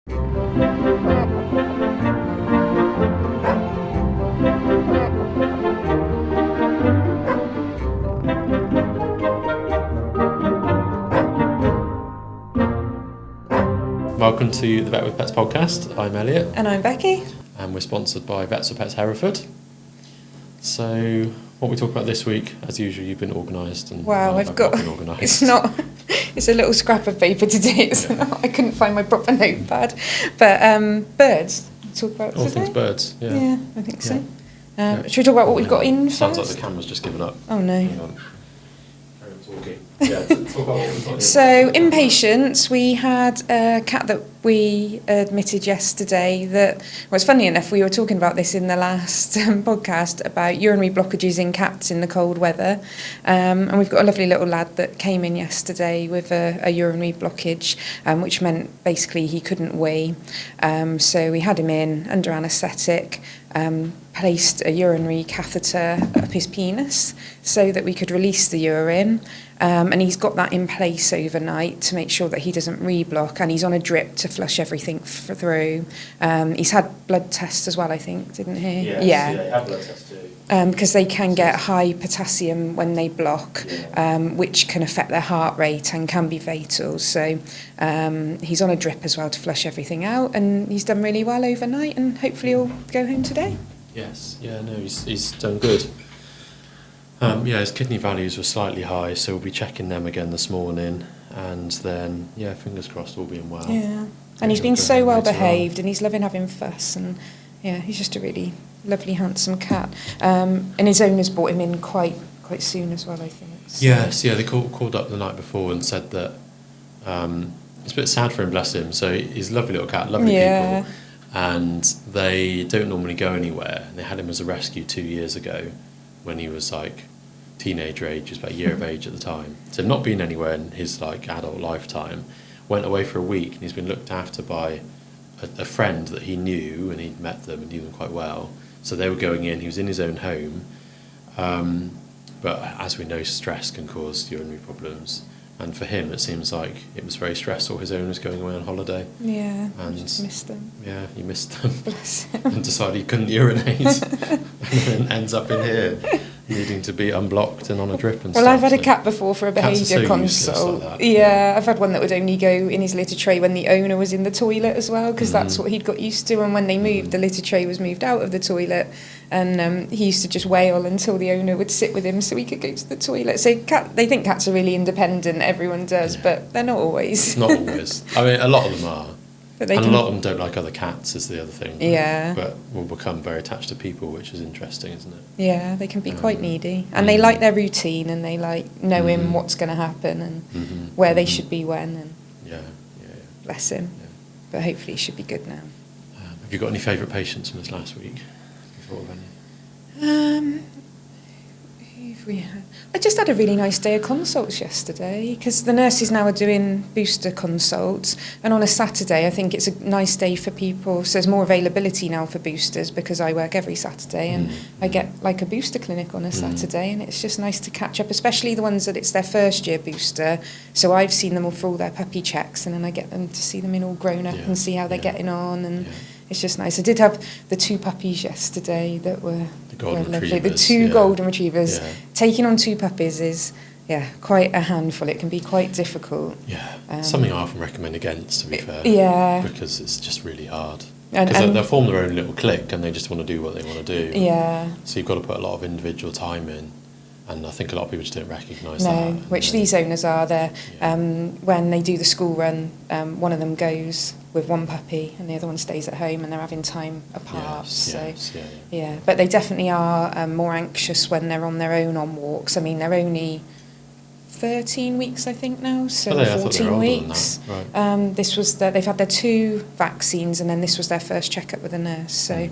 Welcome to the Vet with Pets podcast. I'm Elliot. And I'm Becky. And we're sponsored by Vets for Pets Hereford. So, what we talk about this week, as usual, you've been organised. And wow, I've got. Been organised. It's a little scrap of paper today. I couldn't find my proper notepad. But birds. Talk about all today? things birds. Yeah. Yeah, I think so. Should we talk about what we've got in Sounds first? like the camera's just given up. Oh no. Hang on. Carry on talking. Yeah, talk about what we've got in. So, in patients, we had a cat that we admitted yesterday that, well, it's funny enough, we were talking about this in the last podcast about urinary blockages in cats in the cold weather. And we've got a lovely little lad that came in yesterday with a urinary blockage, which meant basically he couldn't wee. So we had him in under anaesthetic, placed a urinary catheter up his penis so that we could release the urine. And he's got that in place overnight to make sure that he doesn't reblock, and he's on a drip to flush everything through. He's had blood tests as well, I think, didn't he? Yes, yeah, he had blood tests too. Because they can get high potassium when they block, which can affect their heart rate and can be fatal. So he's on a drip as well to flush everything out, and he's done really well overnight, and hopefully he'll go home today. Yes, yeah, no, he's done good. His kidney values were slightly high, so we'll be checking them again this morning, and then, fingers crossed, all being well. Yeah, and he's been so well behaved, and he's loving having fuss, and he's just a really lovely, handsome cat. And his owners brought him in quite soon as well, I think. So. Yes, they called up the night before and said that it's a bit sad for him, bless him. So he's a lovely little cat, lovely people, and they don't normally go anywhere. They had him as a rescue 2 years ago when he was like teenager age, just about a year of age at the time. So not been anywhere in his like adult lifetime. Went away for a week, and he's been looked after by a friend that he knew, and he'd met them and knew them quite well. So they were going in. He was in his own home, but as we know, stress can cause urinary problems. And for him, it seems like it was very stressful. His owner was going away on holiday. Yeah, and just missed them. Yeah, he missed them. Bless him. And decided he couldn't urinate, and then ends up in here, needing to be unblocked and on a drip and stuff. Well, I've had a cat before for a behaviour Like consult. that. Yeah, I've had one that would only go in his litter tray when the owner was in the toilet as well, because that's what he'd got used to. And when they moved, the litter tray was moved out of the toilet, and he used to just wail until the owner would sit with him so he could go to the toilet. So they think cats are really independent, everyone does, but they're not always. Not always. I mean, a lot of them are. But And a lot of them don't like other cats, is the other thing. Yeah. But will become very attached to people, which is interesting, isn't it? Yeah, they can be quite needy. And they like their routine, and they like knowing what's going to happen and where they should be when. And bless him. Yeah. But hopefully he should be good now. Have you got any favourite patients from this last week? Who've We had? I just had a really nice day of consults yesterday, because the nurses now are doing booster consults, and on a Saturday I think it's a nice day for people, so there's more availability now for boosters because I work every Saturday, and I get like a booster clinic on a Saturday, and it's just nice to catch up, especially the ones that it's their first year booster. So I've seen them all for all their puppy checks, and then I get them to see them in all grown up and see how they're getting on, and it's just nice. I did have the 2 puppies yesterday that were lovely. The 2 golden retrievers. Yeah. Taking on 2 puppies is quite a handful. It can be quite difficult. Yeah, something I often recommend against, to be fair. Yeah. Because it's just really hard. And Because they'll form their own little clique, and they just want to do what they want to do. Yeah. So you've got to put a lot of individual time in. And I think a lot of people just don't recognise that. No, which these owners are. When they do the school run, one of them goes with one puppy and the other one stays at home, and they're having time apart. But they definitely are more anxious when they're on their own on walks. I mean, they're only 13 weeks, I think, now, so 14 weeks. Right. They've had their 2 vaccines, and then this was their first checkup with a nurse. So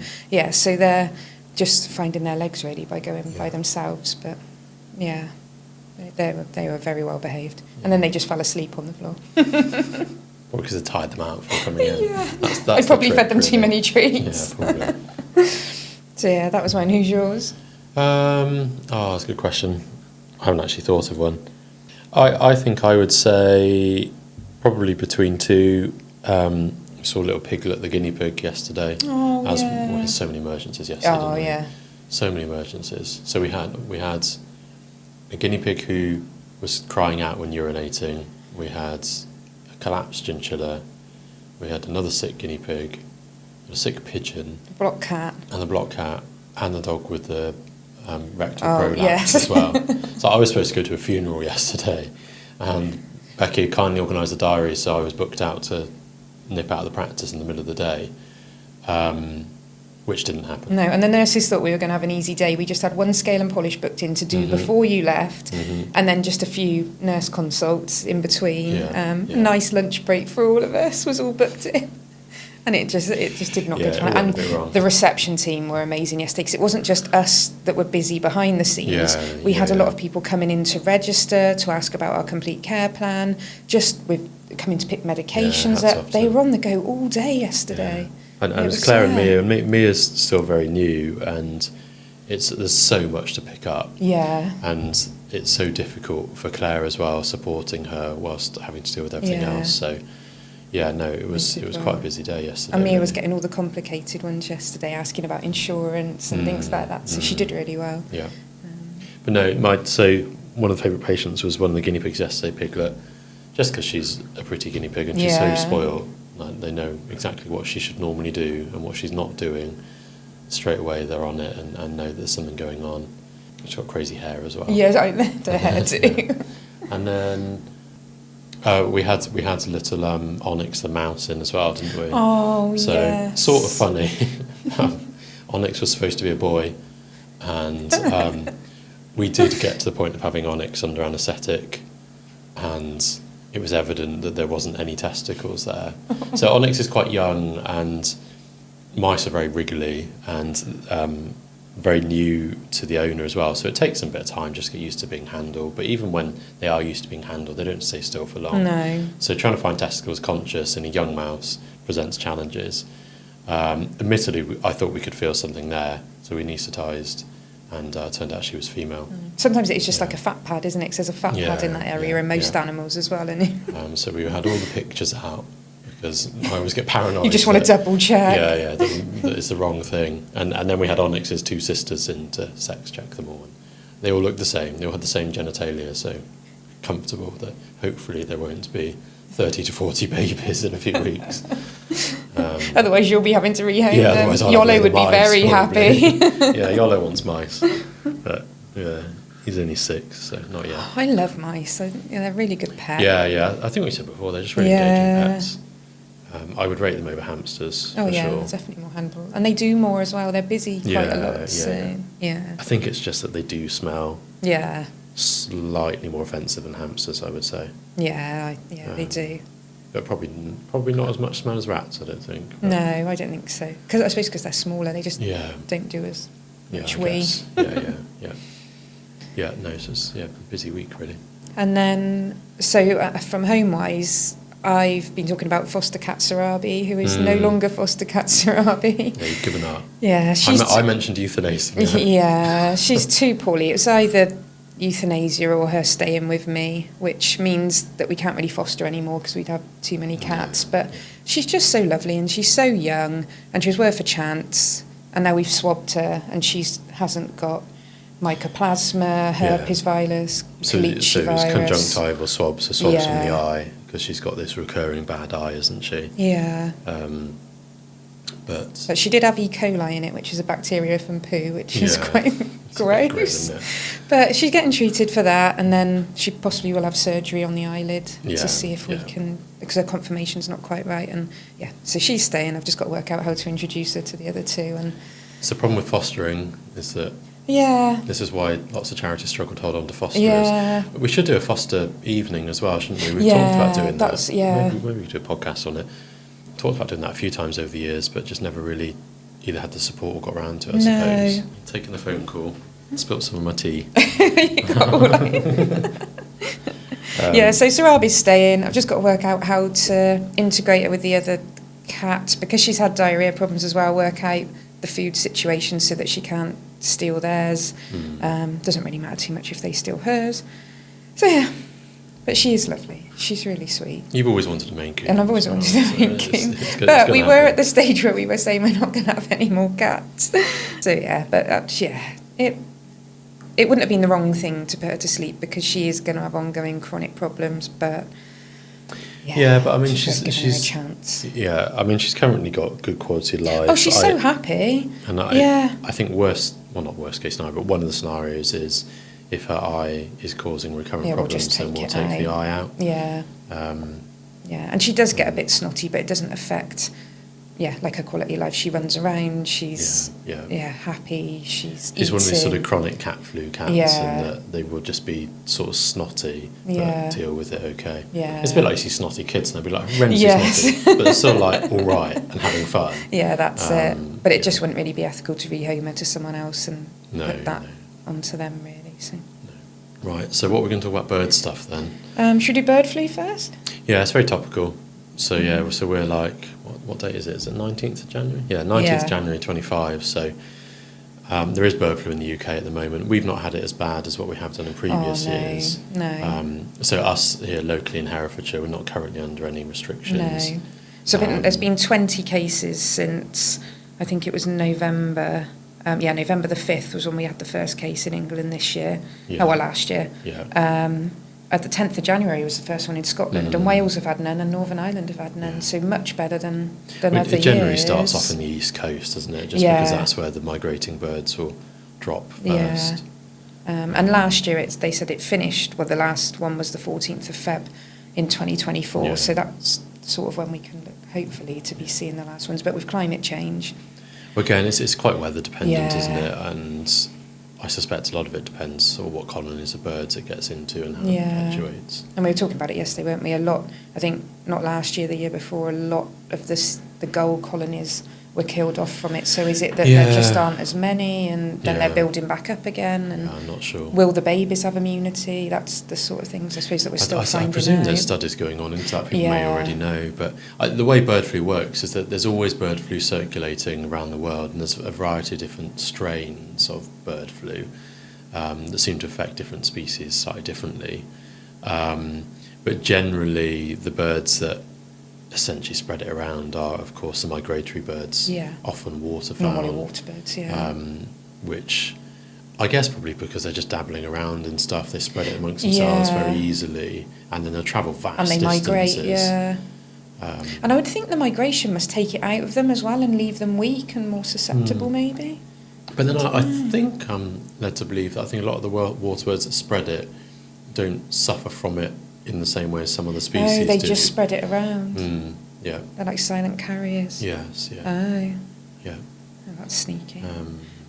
so they're just finding their legs really by going by themselves, but. Yeah, they were very well behaved, and then they just fell asleep on the floor. Or because they tired them out before coming in. Yeah, that's I probably fed them too many treats. Yeah, probably. So that was mine. Who's yours? That's a good question. I haven't actually thought of one. I think I would say probably between 2. saw a little piglet, the guinea pig, yesterday. Oh, Well, yeah. we had so many emergencies yesterday, Oh, didn't we? yeah. So many emergencies. So we had a guinea pig who was crying out when urinating. We had a collapsed chinchilla. We had another sick guinea pig, a sick pigeon, The block cat. and the block cat, and the dog with the rectal Oh, prolapse yes. as well. So I was supposed to go to a funeral yesterday, and Becky kindly organised a diary, so I was booked out to nip out of the practice in the middle of the day, which didn't happen. No, and the nurses thought we were going to have an easy day. We just had one scale and polish booked in to do before you left, and then just a few nurse consults in between. Nice lunch break for all of us was all booked in. And it just did not go to plan. And the reception team were amazing yesterday, because it wasn't just us that were busy behind the scenes. We had a lot of people coming in to register, to ask about our complete care plan, just with coming to pick medications up. They were on the go all day yesterday. Yeah. And it was Claire and Mia. And Mia's still very new, and there's so much to pick up. Yeah. And it's so difficult for Claire as well, supporting her whilst having to deal with everything else. So. Yeah, no, it was quite a busy day yesterday. And Mia was getting all the complicated ones yesterday, asking about insurance and things like that. So she did really well. Yeah. But no, so one of the favourite patients was one of the guinea pigs yesterday, Piglet, just because she's a pretty guinea pig and she's so spoiled. Like, they know exactly what she should normally do and what she's not doing. Straight away they're on it and know there's something going on. She's got crazy hair as well. Yes, the hair too. And then... we had little Onyx the mouse in as well, didn't we? Oh, so, yes. Sort of funny. Onyx was supposed to be a boy, and we did get to the point of having Onyx under anaesthetic, and it was evident that there wasn't any testicles there. So Onyx is quite young, and mice are very wriggly, and very new to the owner as well, so it takes them a bit of time just to get used to being handled. But even when they are used to being handled, they don't stay still for long. No. So trying to find testicles conscious in a young mouse presents challenges. Admittedly, I thought we could feel something there, so we anaesthetised, and turned out she was female. Sometimes it's just like a fat pad, isn't it? 'Cause there's a fat pad in that area in most animals as well. And so we had all the pictures out, because I always get paranoid. You just want to double check. Yeah, that it's the wrong thing. And then we had Onyx's two sisters in to sex check them all. And they all looked the same. They all had the same genitalia, so comfortable that hopefully there won't be 30 to 40 babies in a few weeks. Otherwise you'll be having to rehome them. Yolo would be very happy. Yeah, Yolo wants mice. But yeah, he's only 6, so not yet. I love mice. They're really good pets. Yeah. I think we said before, they're just really engaging pets. I would rate them over hamsters. Oh, for yeah, sure. Definitely more handleable. And they do more as well. They're busy quite a lot. I think it's just that they do smell Yeah. slightly more offensive than hamsters, I would say. Yeah, they do. But probably not as much smell as rats, I don't think. But no, I don't think so. I suppose because they're smaller, they just don't do as much wee. Yeah, no, so it's a busy week, really. And then, from home-wise, I've been talking about foster cat Sarabi, who is no longer foster cat Sarabi. Yeah, you've given up. Yeah, I mentioned euthanasia. Yeah, she's too poorly. It's either euthanasia or her staying with me, which means that we can't really foster anymore because we'd have too many cats. But she's just so lovely, and she's so young, and she was worth a chance. And now we've swabbed her, and she hasn't got mycoplasma, herpes virus, Kalichi virus. So it's conjunctival swabs, so swabs from the eye, because she's got this recurring bad eye, isn't she? Yeah. But she did have E. coli in it, which is a bacteria from poo, which is quite gross. Grim, but she's getting treated for that, and then she possibly will have surgery on the eyelid to see if we can, because her conformation's not quite right. And so she's staying. I've just got to work out how to introduce her to the other two. And so the problem with fostering is that this is why lots of charities struggle to hold on to fosterers. Yeah. We should do a foster evening as well, shouldn't we? We've talked about doing that. Maybe we could do a podcast on it. Talked about doing that a few times over the years, but just never really either had the support or got around to it, I suppose. Taking the phone call, spilt some of my tea. So Sarabi's staying. I've just got to work out how to integrate her with the other cat, because she's had diarrhoea problems as well, work out the food situation so that she can't steal theirs. Doesn't really matter too much if they steal hers. So But she is lovely. She's really sweet. You've always wanted a Maine Coon. And I've always wanted a Maine Coon. But we were at the stage where we were saying we're not going to have any more cats. So yeah, but it wouldn't have been the wrong thing to put her to sleep because she is going to have ongoing chronic problems. But yeah, but I mean, she's her a chance. Yeah, I mean, she's currently got good quality life. Oh, she's so happy. And I think not worst case scenario, but one of the scenarios is if her eye is causing recurrent problems, then we'll take the eye out. Yeah. And she does get a bit snotty, but it doesn't affect, like her quality of life. She runs around, she's happy, she's eating. She's one of these sort of chronic cat flu cats, and that they will just be sort of snotty, but deal with it okay. Yeah. It's a bit like you see snotty kids, and they'll be like horrendously snotty, but they're still like all right and having fun. Yeah, that's it. But it just wouldn't really be ethical to rehome her to someone else and put that onto them, really. So. No. Right, so what we're going to talk about bird stuff then? Should we do bird flu first? Yeah, it's very topical. So so we're like, what date is it? Is it 19th of January? Yeah, 19th January 25. So there is bird flu in the UK at the moment. We've not had it as bad as what we have done in previous years. No. So us here locally in Herefordshire, we're not currently under any restrictions. No. So there's been 20 cases since, I think it was November. November the 5th was when we had the first case in England this year. Yeah. Last year. Yeah. At the 10th of January was the first one in Scotland, and Wales have had none, and Northern Ireland have had none, so much better than other years. It generally starts off in the East Coast, doesn't it? Just because that's where the migrating birds will drop first. Yeah. And last year they said it finished, the last one was the 14th of Feb in 2024, so that's sort of when we can look, hopefully, to be seeing the last ones. But with climate change... Well, again, it's quite weather dependent, isn't it? And I suspect a lot of it depends on what colonies of birds it gets into and how it perpetuates. And we were talking about it yesterday, weren't we? A lot, I think, not last year, the year before, a lot of the gull colonies were killed off from it. So is it that there just aren't as many and then they're building back up again? And I'm not sure. Will the babies have immunity? That's the sort of things, I suppose, that we're still finding out. I presume there's studies going on into that people may already know. But the way bird flu works is that there's always bird flu circulating around the world, and there's a variety of different strains of bird flu that seem to affect different species slightly differently. But generally, the birds that essentially spread it around are, of course, the migratory birds, often waterfowl. Normally water birds, which I guess probably because they're just dabbling around and stuff, they spread it amongst themselves very easily, and then they'll travel vast distances. And they migrate, and I would think the migration must take it out of them as well and leave them weak and more susceptible, maybe. But then I think I'm led to believe that I think a lot of the water birds that spread it don't suffer from it in the same way as some other species do. They just spread it around. Yeah. They're like silent carriers. Yes, yeah. Oh. Yeah. Oh, that's sneaky.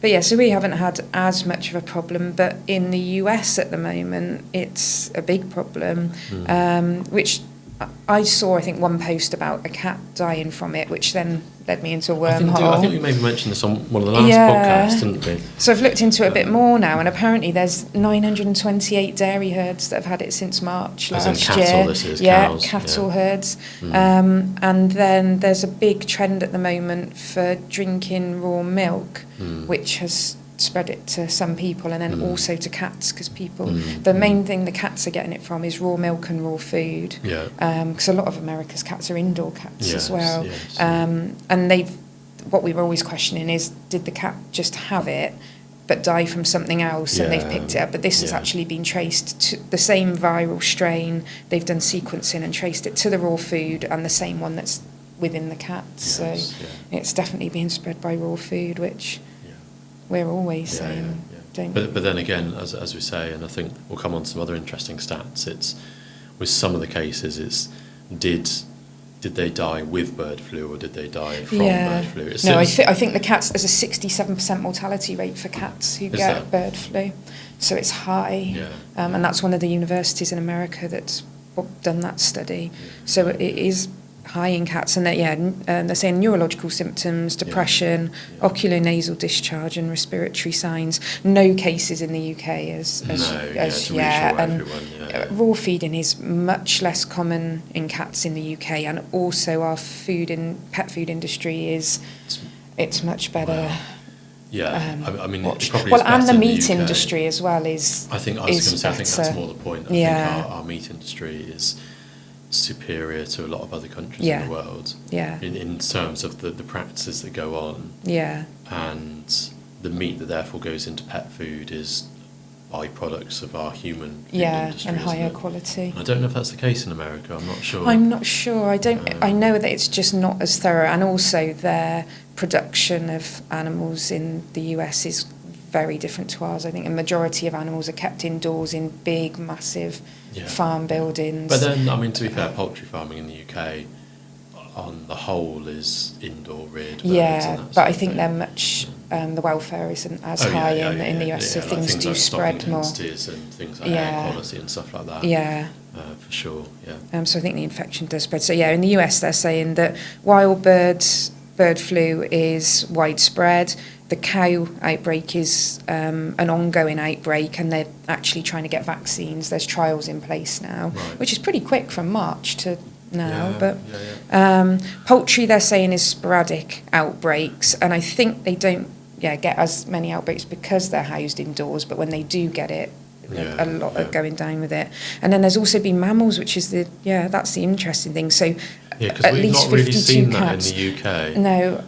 But so we haven't had as much of a problem, but in the US at the moment, it's a big problem, which I saw, I think, one post about a cat dying from it, which then led me into a wormhole. I think we maybe mentioned this on one of the last podcasts, didn't we? So I've looked into it a bit more now, and apparently there's 928 dairy herds that have had it since March last year. Cattle, this is cows. Cattle herds. And then there's a big trend at the moment for drinking raw milk, which has spread it to some people and then also to cats, because the main thing the cats are getting it from is raw milk and raw food, because a lot of America's cats are indoor cats as well, and what we were always questioning is, did the cat just have it but die from something else and they've picked it up, but this has actually been traced to the same viral strain. They've done sequencing and traced it to the raw food and the same one that's within the cats, so it's definitely being spread by raw food, which we're always saying. But then again, as we say, and I think we'll come on to some other interesting stats, it's with some of the cases, it's did they die with bird flu or did they die from bird flu? I think the cats, there's a 67% mortality rate for cats who get bird flu, so it's high, and that's one of the universities in America that's done that study, so it is high in cats, and they're saying neurological symptoms, depression, ocular nasal discharge, and respiratory signs. No cases in the UK as yet, and raw feeding is much less common in cats in the UK, and also our pet food industry it's much better. Yeah, I mean, it probably well, is and better the in meat UK. industry as well is. I think I was going to say, I think that's better. more the point. I Yeah. think our meat industry is superior to a lot of other countries Yeah. in the world. Yeah. In terms of the practices that go on. Yeah. And the meat that therefore goes into pet food is byproducts of our human food industry, and isn't higher it? quality. I don't know if that's the case in America. I'm not sure. I'm not sure. I know that it's just not as thorough, and also their production of animals in the US is very different to ours. I think a majority of animals are kept indoors in big, massive farm buildings. But then, I mean, to be fair, poultry farming in the UK, on the whole, is indoor reared birds. Yeah, and but I think they're much. The welfare isn't as high in the US, so like things do like spread more. densities and things like air quality and stuff like that. Yeah. For sure. Yeah. So I think the infection does spread. So in the US they're saying that wild bird flu is widespread. The cow outbreak is an ongoing outbreak, and they're actually trying to get vaccines. There's trials in place now, which is pretty quick from March to now. Poultry, they're saying, is sporadic outbreaks, and I think they don't get as many outbreaks because they're housed indoors, but when they do get it, a lot are going down with it. And then there's also been mammals, which is that's the interesting thing. So because we've not really seen that in the UK. No,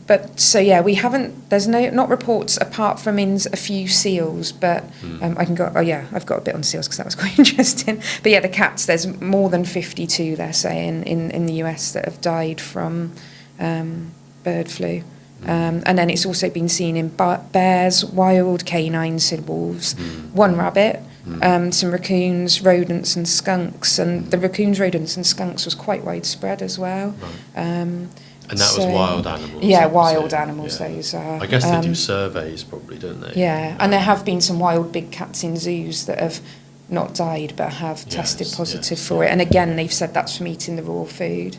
but so we haven't. There's not reports apart from in a few seals, but I can go. I've got a bit on seals because that was quite interesting. But the cats. There's more than 52. They're saying in the US that have died from bird flu. And then it's also been seen in bears, wild canines, and wolves, one rabbit, some raccoons, rodents and skunks. And the raccoons, rodents and skunks was quite widespread as well. And that was wild animals? Yeah, wild animals, those are. I guess they do surveys probably, don't they? Yeah, and there have been some wild big cats in zoos that have not died but have tested positive for it. And again, they've said that's from eating the raw food.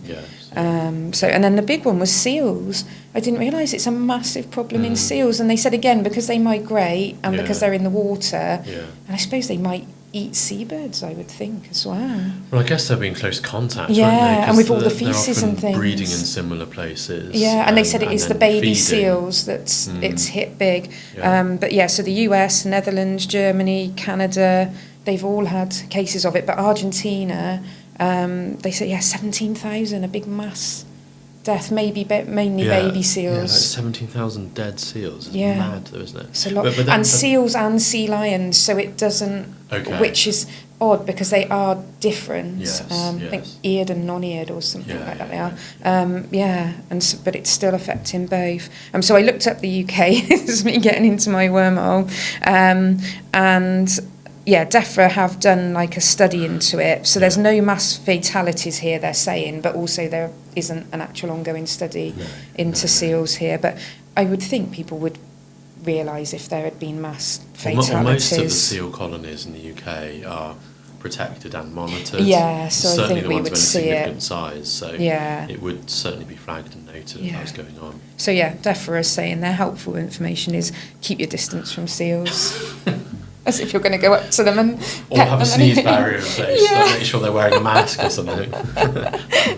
And then the big one was seals. I didn't realise it's a massive problem in seals. And they said, again, because they migrate and because they're in the water, and I suppose they might eat seabirds, I would think, as well. Well, I guess they'll be in close contact, yeah, won't they? And with all the feces and things. Breeding in similar places. Yeah, and they said it is the baby feeding. seals that's it's hit big. So the US, Netherlands, Germany, Canada, they've all had cases of it. But Argentina, they say 17,000, a big mass death, mainly baby seals. Yeah, like 17,000 dead seals. It's mad though, isn't it? It's a lot. And seals and sea lions, so it doesn't, which is odd because they are different. I think eared and non-eared or something like that they are. But it's still affecting both. So I looked up the UK, this is me getting into my wormhole, and DEFRA have done like a study into it. So there's no mass fatalities here, they're saying, but also there isn't an actual ongoing study into seals here. But I would think people would realise if there had been mass fatalities. Well, most of the seal colonies in the UK are protected and monitored. Yeah, so certainly I think the we ones would of see significant it. size. So it would certainly be flagged and noted if that was going on. So DEFRA is saying their helpful information is keep your distance from seals. As if you're going to go up to them and or have a sneeze barrier in place. So make sure they're wearing a mask or something.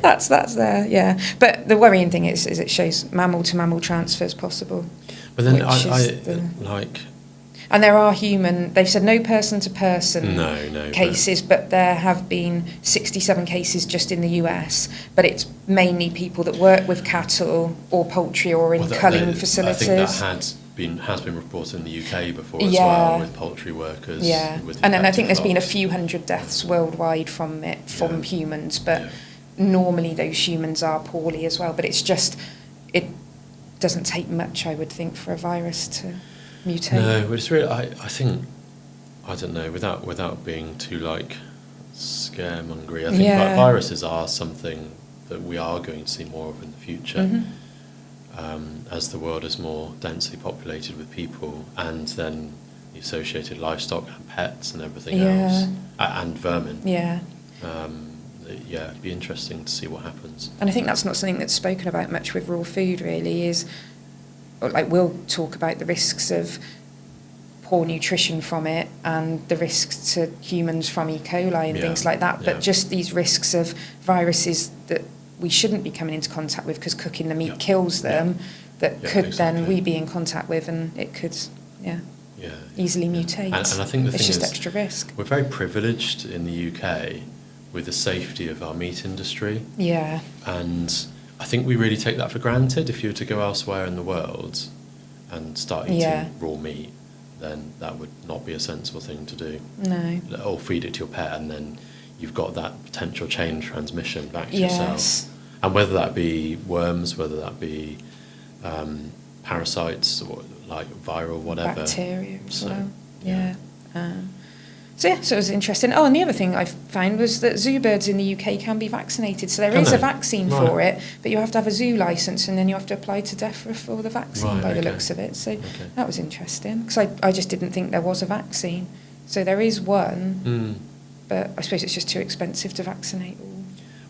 That's there, But the worrying thing is it shows mammal to mammal transfers possible. But then and there are they've said no person to person cases, but there have been 67 cases just in the US, but it's mainly people that work with cattle or poultry or in culling facilities. I think that has been reported in the UK before as well, with poultry workers. And then I think there's been a few hundred deaths worldwide from humans, but normally those humans are poorly as well. But it's just, it doesn't take much, I would think, for a virus to mutate. No, but it's really, I think, I don't know, without being too scaremongery, I think viruses are something that we are going to see more of in the future. As the world is more densely populated with people, and then the associated livestock and pets and everything else, and vermin. It'd be interesting to see what happens. And I think that's not something that's spoken about much with raw food, really, is, like, we'll talk about the risks of poor nutrition from it and the risks to humans from E. coli and things like that, but just these risks of viruses that we shouldn't be coming into contact with because cooking the meat kills them. that could then we be in contact with, and it could easily mutate. And I think the thing it's just is, extra risk. we're very privileged in the UK with the safety of our meat industry. Yeah. And I think we really take that for granted. If you were to go elsewhere in the world and start eating raw meat, then that would not be a sensible thing to do. No. Or feed it to your pet, and then you've got that potential chain of transmission back to yourself. And whether that be worms, whether that be parasites, or like viral, whatever. Bacteria as well. Yeah. So it was interesting. Oh, and the other thing I found was that zoo birds in the UK can be vaccinated. So there is a vaccine for it, but you have to have a zoo licence, and then you have to apply to DEFRA for the vaccine by the looks of it. So that was interesting, because I just didn't think there was a vaccine. So there is one, but I suppose it's just too expensive to vaccinate all.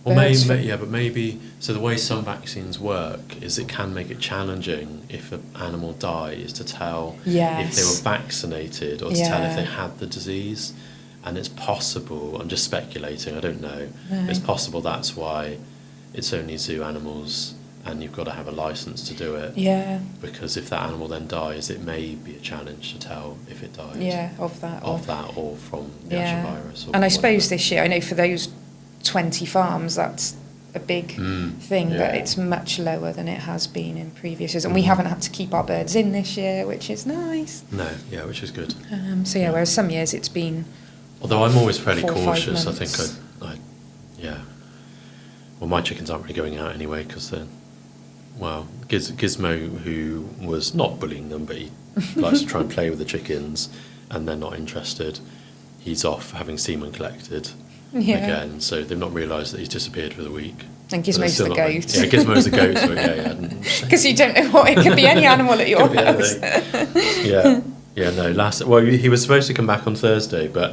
Well, maybe, so the way some vaccines work is it can make it challenging if an animal dies to tell if they were vaccinated, or to tell if they had the disease. And it's possible, I'm just speculating, I don't know, it's possible that's why it's only zoo animals and you've got to have a licence to do it. Yeah. Because if that animal then dies, it may be a challenge to tell if it died. Yeah, of that or from the actual virus. And I suppose this year, I know for those 20 farms, that's a big thing, but it's much lower than it has been in previous years, and we haven't had to keep our birds in this year, which is nice. No, which is good. Whereas some years it's been, although I'm always fairly cautious, I think well, my chickens aren't really going out anyway, because they're, Gizmo, who was not bullying them, but he likes to try and play with the chickens, and they're not interested, he's off having semen collected again, so they've not realised that he's disappeared for the week. And Gizmo's the goat. Gizmo's the goat, so because you don't know what, it could be any animal at your house. He was supposed to come back on Thursday, but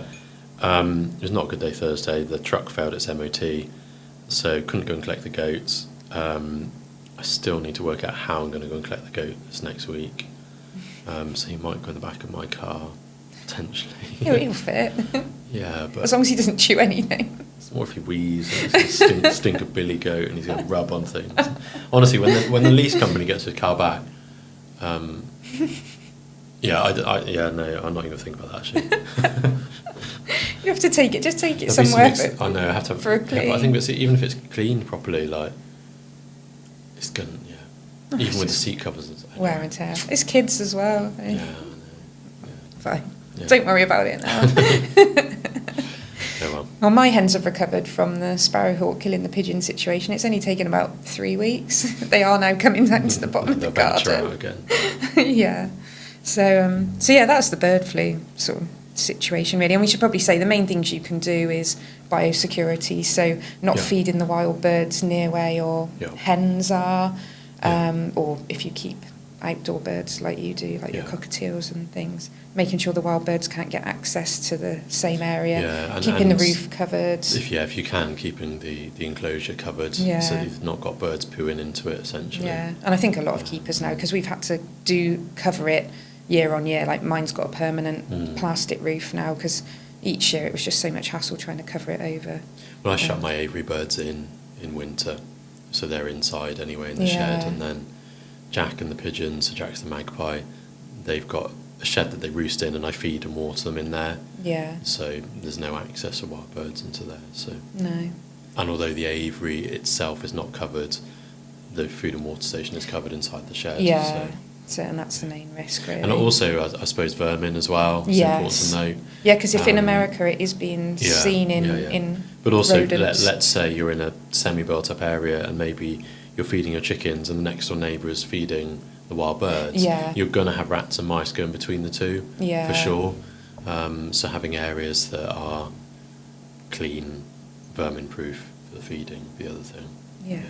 it was not a good day Thursday. The truck failed its MOT, so couldn't go and collect the goats. I still need to work out how I'm going to go and collect the goat this next week. So he might go in the back of my car, potentially. He'll fit. Yeah, but as long as he doesn't chew anything. It's more if he wheezes, and he's going to stink of billy goat, and he's going to rub on things. Honestly, when the lease company gets his car back, I'm not even going to think about that actually. You have to take it somewhere. I know, I have to. For a clean. I think even if it's cleaned properly, like it's going to, even with the seat covers and stuff. Wear and tear. It's kids as well. Yeah, I know. Fine. Yeah. Don't worry about it now. Well, my hens have recovered from the sparrowhawk killing the pigeon situation. It's only taken about 3 weeks. They are now coming down to the bottom of the garden. Out again. Yeah. So that's the bird flu sort of situation really. And we should probably say the main things you can do is biosecurity. So not feeding the wild birds near where your hens are, or if you keep outdoor birds like you do, like your cockatiels and things, making sure the wild birds can't get access to the same area, keeping the roof covered. If you can, keeping the enclosure covered, so you've not got birds pooing into it, essentially. Yeah, and I think a lot of keepers now, because we've had to cover it year on year, like mine's got a permanent plastic roof now, because each year it was just so much hassle trying to cover it over. Well, I shut my aviary birds in winter, so they're inside anyway in the shed, and then Jack and the pigeons, so Jack's the magpie, they've got a shed that they roost in, and I feed and water them in there. Yeah. So there's no access of wild birds into there. So no. And although the aviary itself is not covered, the food and water station is covered inside the shed. Yeah. So, and that's the main risk, really. And also, I suppose, vermin as well. It's important to note. Yeah, because if in America it is being seen in but also, rodents. let's say you're in a semi-built-up area, and maybe you're feeding your chickens, and the next door neighbour is feeding the wild birds. Yeah. You're going to have rats and mice going between the two, for sure. So having areas that are clean, vermin-proof for the feeding would be the other thing. Yeah.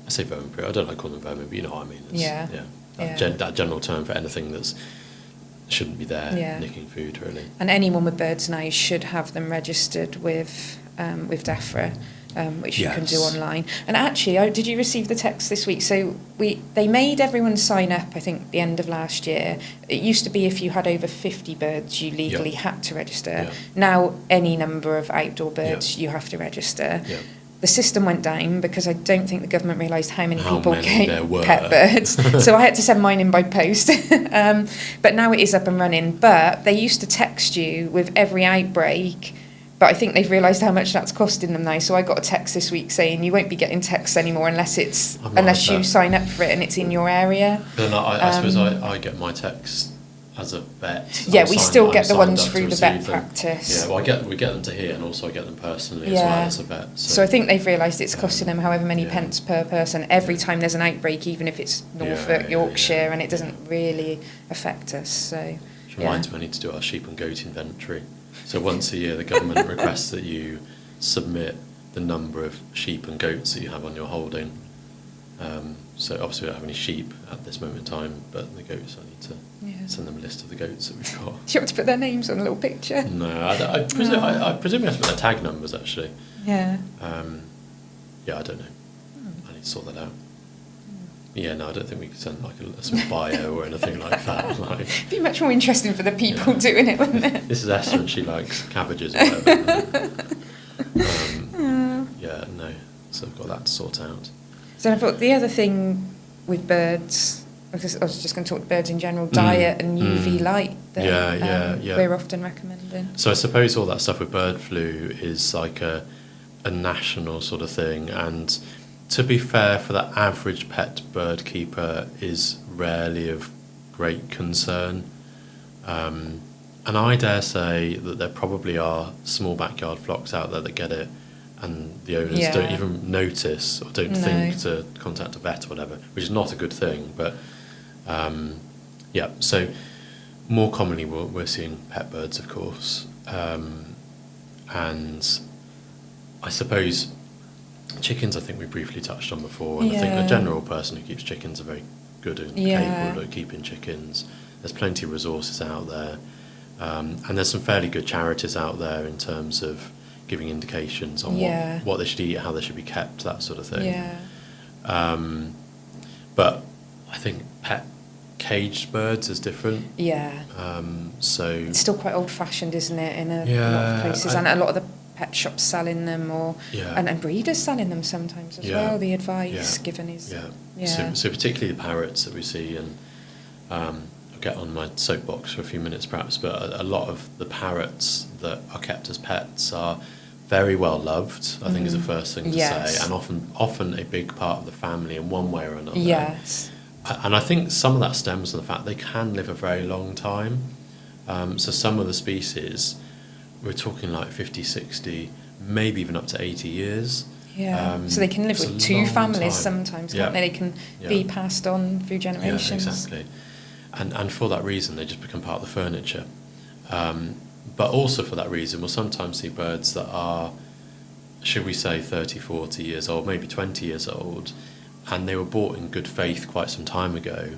I say vermin-proof. I don't like calling them vermin, but you know what I mean. It's, that general term for anything that shouldn't be there, nicking food, really. And anyone with birds now should have them registered with DEFRA, which you can do online. And actually, did you receive the text this week? So they made everyone sign up, I think, the end of last year. It used to be if you had over 50 birds, you legally had to register. Now, any number of outdoor birds, you have to register. the system went down because I don't think the government realised how many people there were. pet birds. So I had to send mine in by post. But now it is up and running. But they used to text you with every outbreak. But I think they've realised how much that's costing them now. So I got a text this week saying you won't be getting texts anymore unless you sign up for it and it's in your area. Then I suppose I get my texts as a vet. Yeah, we still get the ones through the vet practice. Yeah, well, we get them to here, and also I get them personally as well as a vet. So I think they've realised it's costing them however many pence per person every time there's an outbreak, even if it's Norfolk, Yorkshire, and it doesn't really affect us. So which reminds me, I need to do our sheep and goat inventory. So once a year, the government requests that you submit the number of sheep and goats that you have on your holding. So obviously we don't have any sheep at this moment in time, but the goats, I need to send them a list of the goats that we've got. Do you want to put their names on a little picture? No, I presume we have to put their tag numbers, actually. Yeah. Yeah, I don't know. I need to sort that out. Yeah, no, I don't think we could send like a small bio or anything like that. Like, it'd be much more interesting for the people doing it, wouldn't it? This is Esther and she likes cabbages or whatever. Yeah, no. So I've got that to sort out. So I thought the other thing with birds, because I was just going to talk birds in general, diet and UV light that we're often recommending. So I suppose all that stuff with bird flu is like a national sort of thing, and to be fair, for the average pet bird keeper is rarely of great concern. And I dare say that there probably are small backyard flocks out there that get it, and the owners don't even notice or don't think to contact a vet or whatever, which is not a good thing. But so more commonly we're seeing pet birds, of course, and I suppose chickens, I think we briefly touched on before, and I think a general person who keeps chickens are very good and capable at keeping chickens. There's plenty of resources out there, and there's some fairly good charities out there in terms of giving indications on what they should eat, how they should be kept, that sort of thing. But I think pet caged birds is different. So it's still quite old-fashioned, isn't it, in a lot of places, and a lot of the pet shops selling them, and breeders selling them sometimes as well. The advice given is So particularly the parrots that we see, and I'll get on my soapbox for a few minutes perhaps, but a lot of the parrots that are kept as pets are very well loved, I think is the first thing to say, and often a big part of the family in one way or another. And I think some of that stems from the fact they can live a very long time. So some of the species, we're talking like 50, 60, maybe even up to 80 years. So they can live with two families sometimes, can't they? They can be passed on through generations. Yeah, exactly. And for that reason, they just become part of the furniture. But also for that reason, we'll sometimes see birds that are, should we say, 30, 40 years old, maybe 20 years old, and they were bought in good faith quite some time ago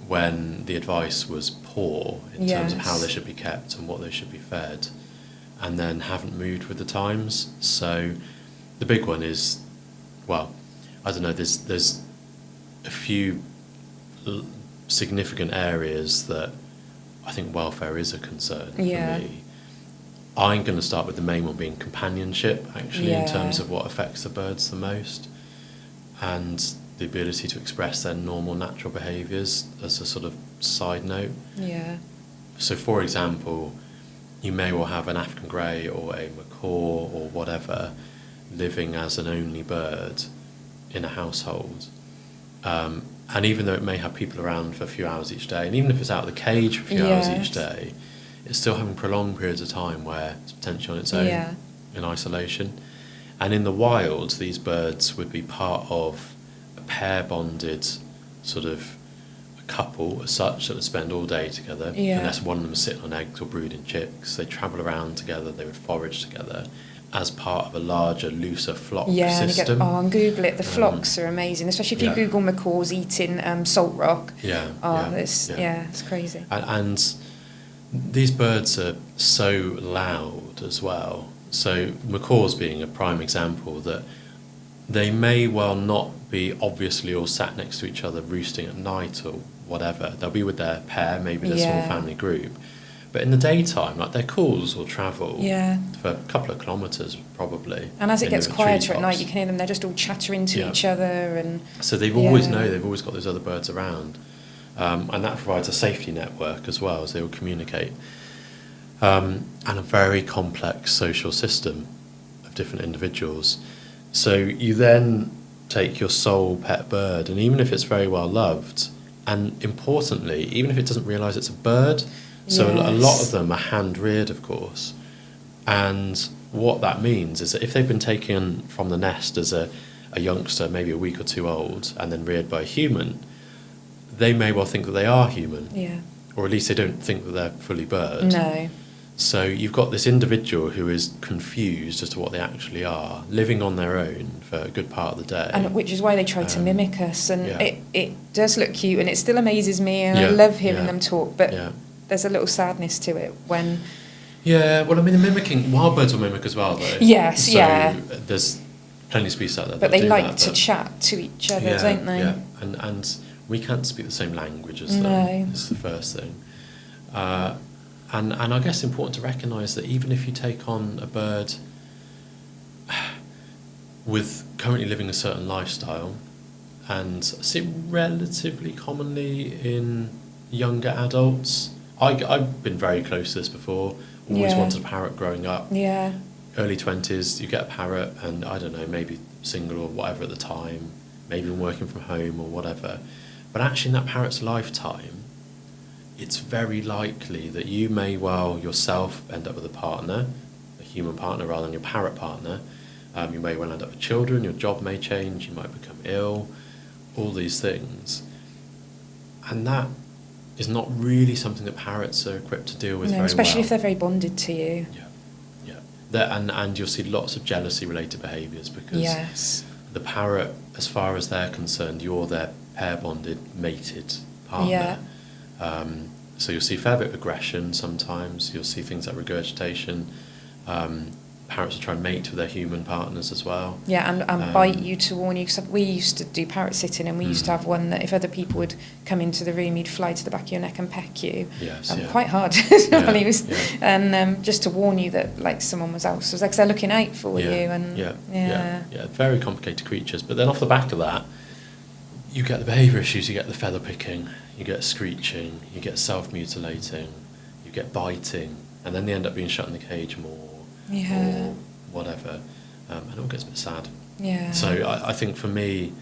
when the advice was poor in terms of how they should be kept and what they should be fed, and then haven't moved with the times. So the big one is, well, I don't know, there's a few significant areas that I think welfare is a concern for me. I'm going to start with the main one being companionship, actually, in terms of what affects the birds the most, and the ability to express their normal natural behaviours as a sort of side note. So for example, you may well have an African grey or a macaw or whatever living as an only bird in a household. And even though it may have people around for a few hours each day, and even if it's out of the cage for a few hours each day, it's still having prolonged periods of time where it's potentially on its own in isolation. And in the wild, these birds would be part of a pair-bonded sort of a couple as such that would spend all day together, unless one of them was sitting on eggs or brooding chicks. They travel around together, they would forage together as part of a larger, looser flock system. And Google it, the flocks are amazing, especially if you Google macaws eating salt rock. It's crazy. And these birds are so loud as well. So macaws being a prime example, that they may well not be obviously all sat next to each other roosting at night or whatever. They'll be with their pair, maybe their small family group, But in the daytime, like their calls will travel Yeah. for a couple of kilometres probably. And as it in gets the quieter at night, treetops. you can hear them. They're just all chattering to each other, and So they've always got those other birds around, and that provides a safety network as well as they all communicate, and a very complex social system of different individuals. So you then take your sole pet bird, and even if it's very well loved, and importantly, even if it doesn't realise it's a bird, so a lot of them are hand reared, of course, and what that means is that if they've been taken from the nest as a youngster, maybe a week or two old, and then reared by a human, they may well think that they are human, or at least they don't think that they're fully bird. No. So you've got this individual who is confused as to what they actually are, living on their own for a good part of the day. And which is why they try to mimic us, and it does look cute, and it still amazes me, and I love hearing them talk, but there's a little sadness to it when... Yeah, well, I mean, the mimicking, wild birds will mimic as well, though. Yes, so there's plenty of species out there but that they do like that, to chat to each other, don't they? Yeah, and we can't speak the same language as them. No. This is the first thing. And I guess important to recognise that even if you take on a bird with currently living a certain lifestyle, and I see it relatively commonly in younger adults. I've been very close to this before. Always wanted a parrot growing up. Yeah. Early 20s, you get a parrot, and I don't know, maybe single or whatever at the time, maybe working from home or whatever. But actually, in that parrot's lifetime, it's very likely that you may well yourself end up with a partner, a human partner rather than your parrot partner. You may well end up with children, your job may change, you might become ill, all these things. And that is not really something that parrots are equipped to deal with very well. Especially if they're very bonded to you. And you'll see lots of jealousy-related behaviours because the parrot, as far as they're concerned, you're their pair-bonded, mated partner. So you'll see a fair bit of aggression sometimes. You'll see things like regurgitation. Parrots will try and mate with their human partners as well. Yeah, and bite you to warn you. Cause we used to do parrot sitting, and we used to have one that if other people would come into the room, he'd fly to the back of your neck and peck you. Quite hard. And just to warn you that like someone was out. So it's like they're looking out for you. And very complicated creatures. But then off the back of that, you get the behaviour issues. You get the feather picking. You get screeching. You get self-mutilating. You get biting, and then they end up being shut in the cage more. Or whatever, and it all gets a bit sad. So I think for me,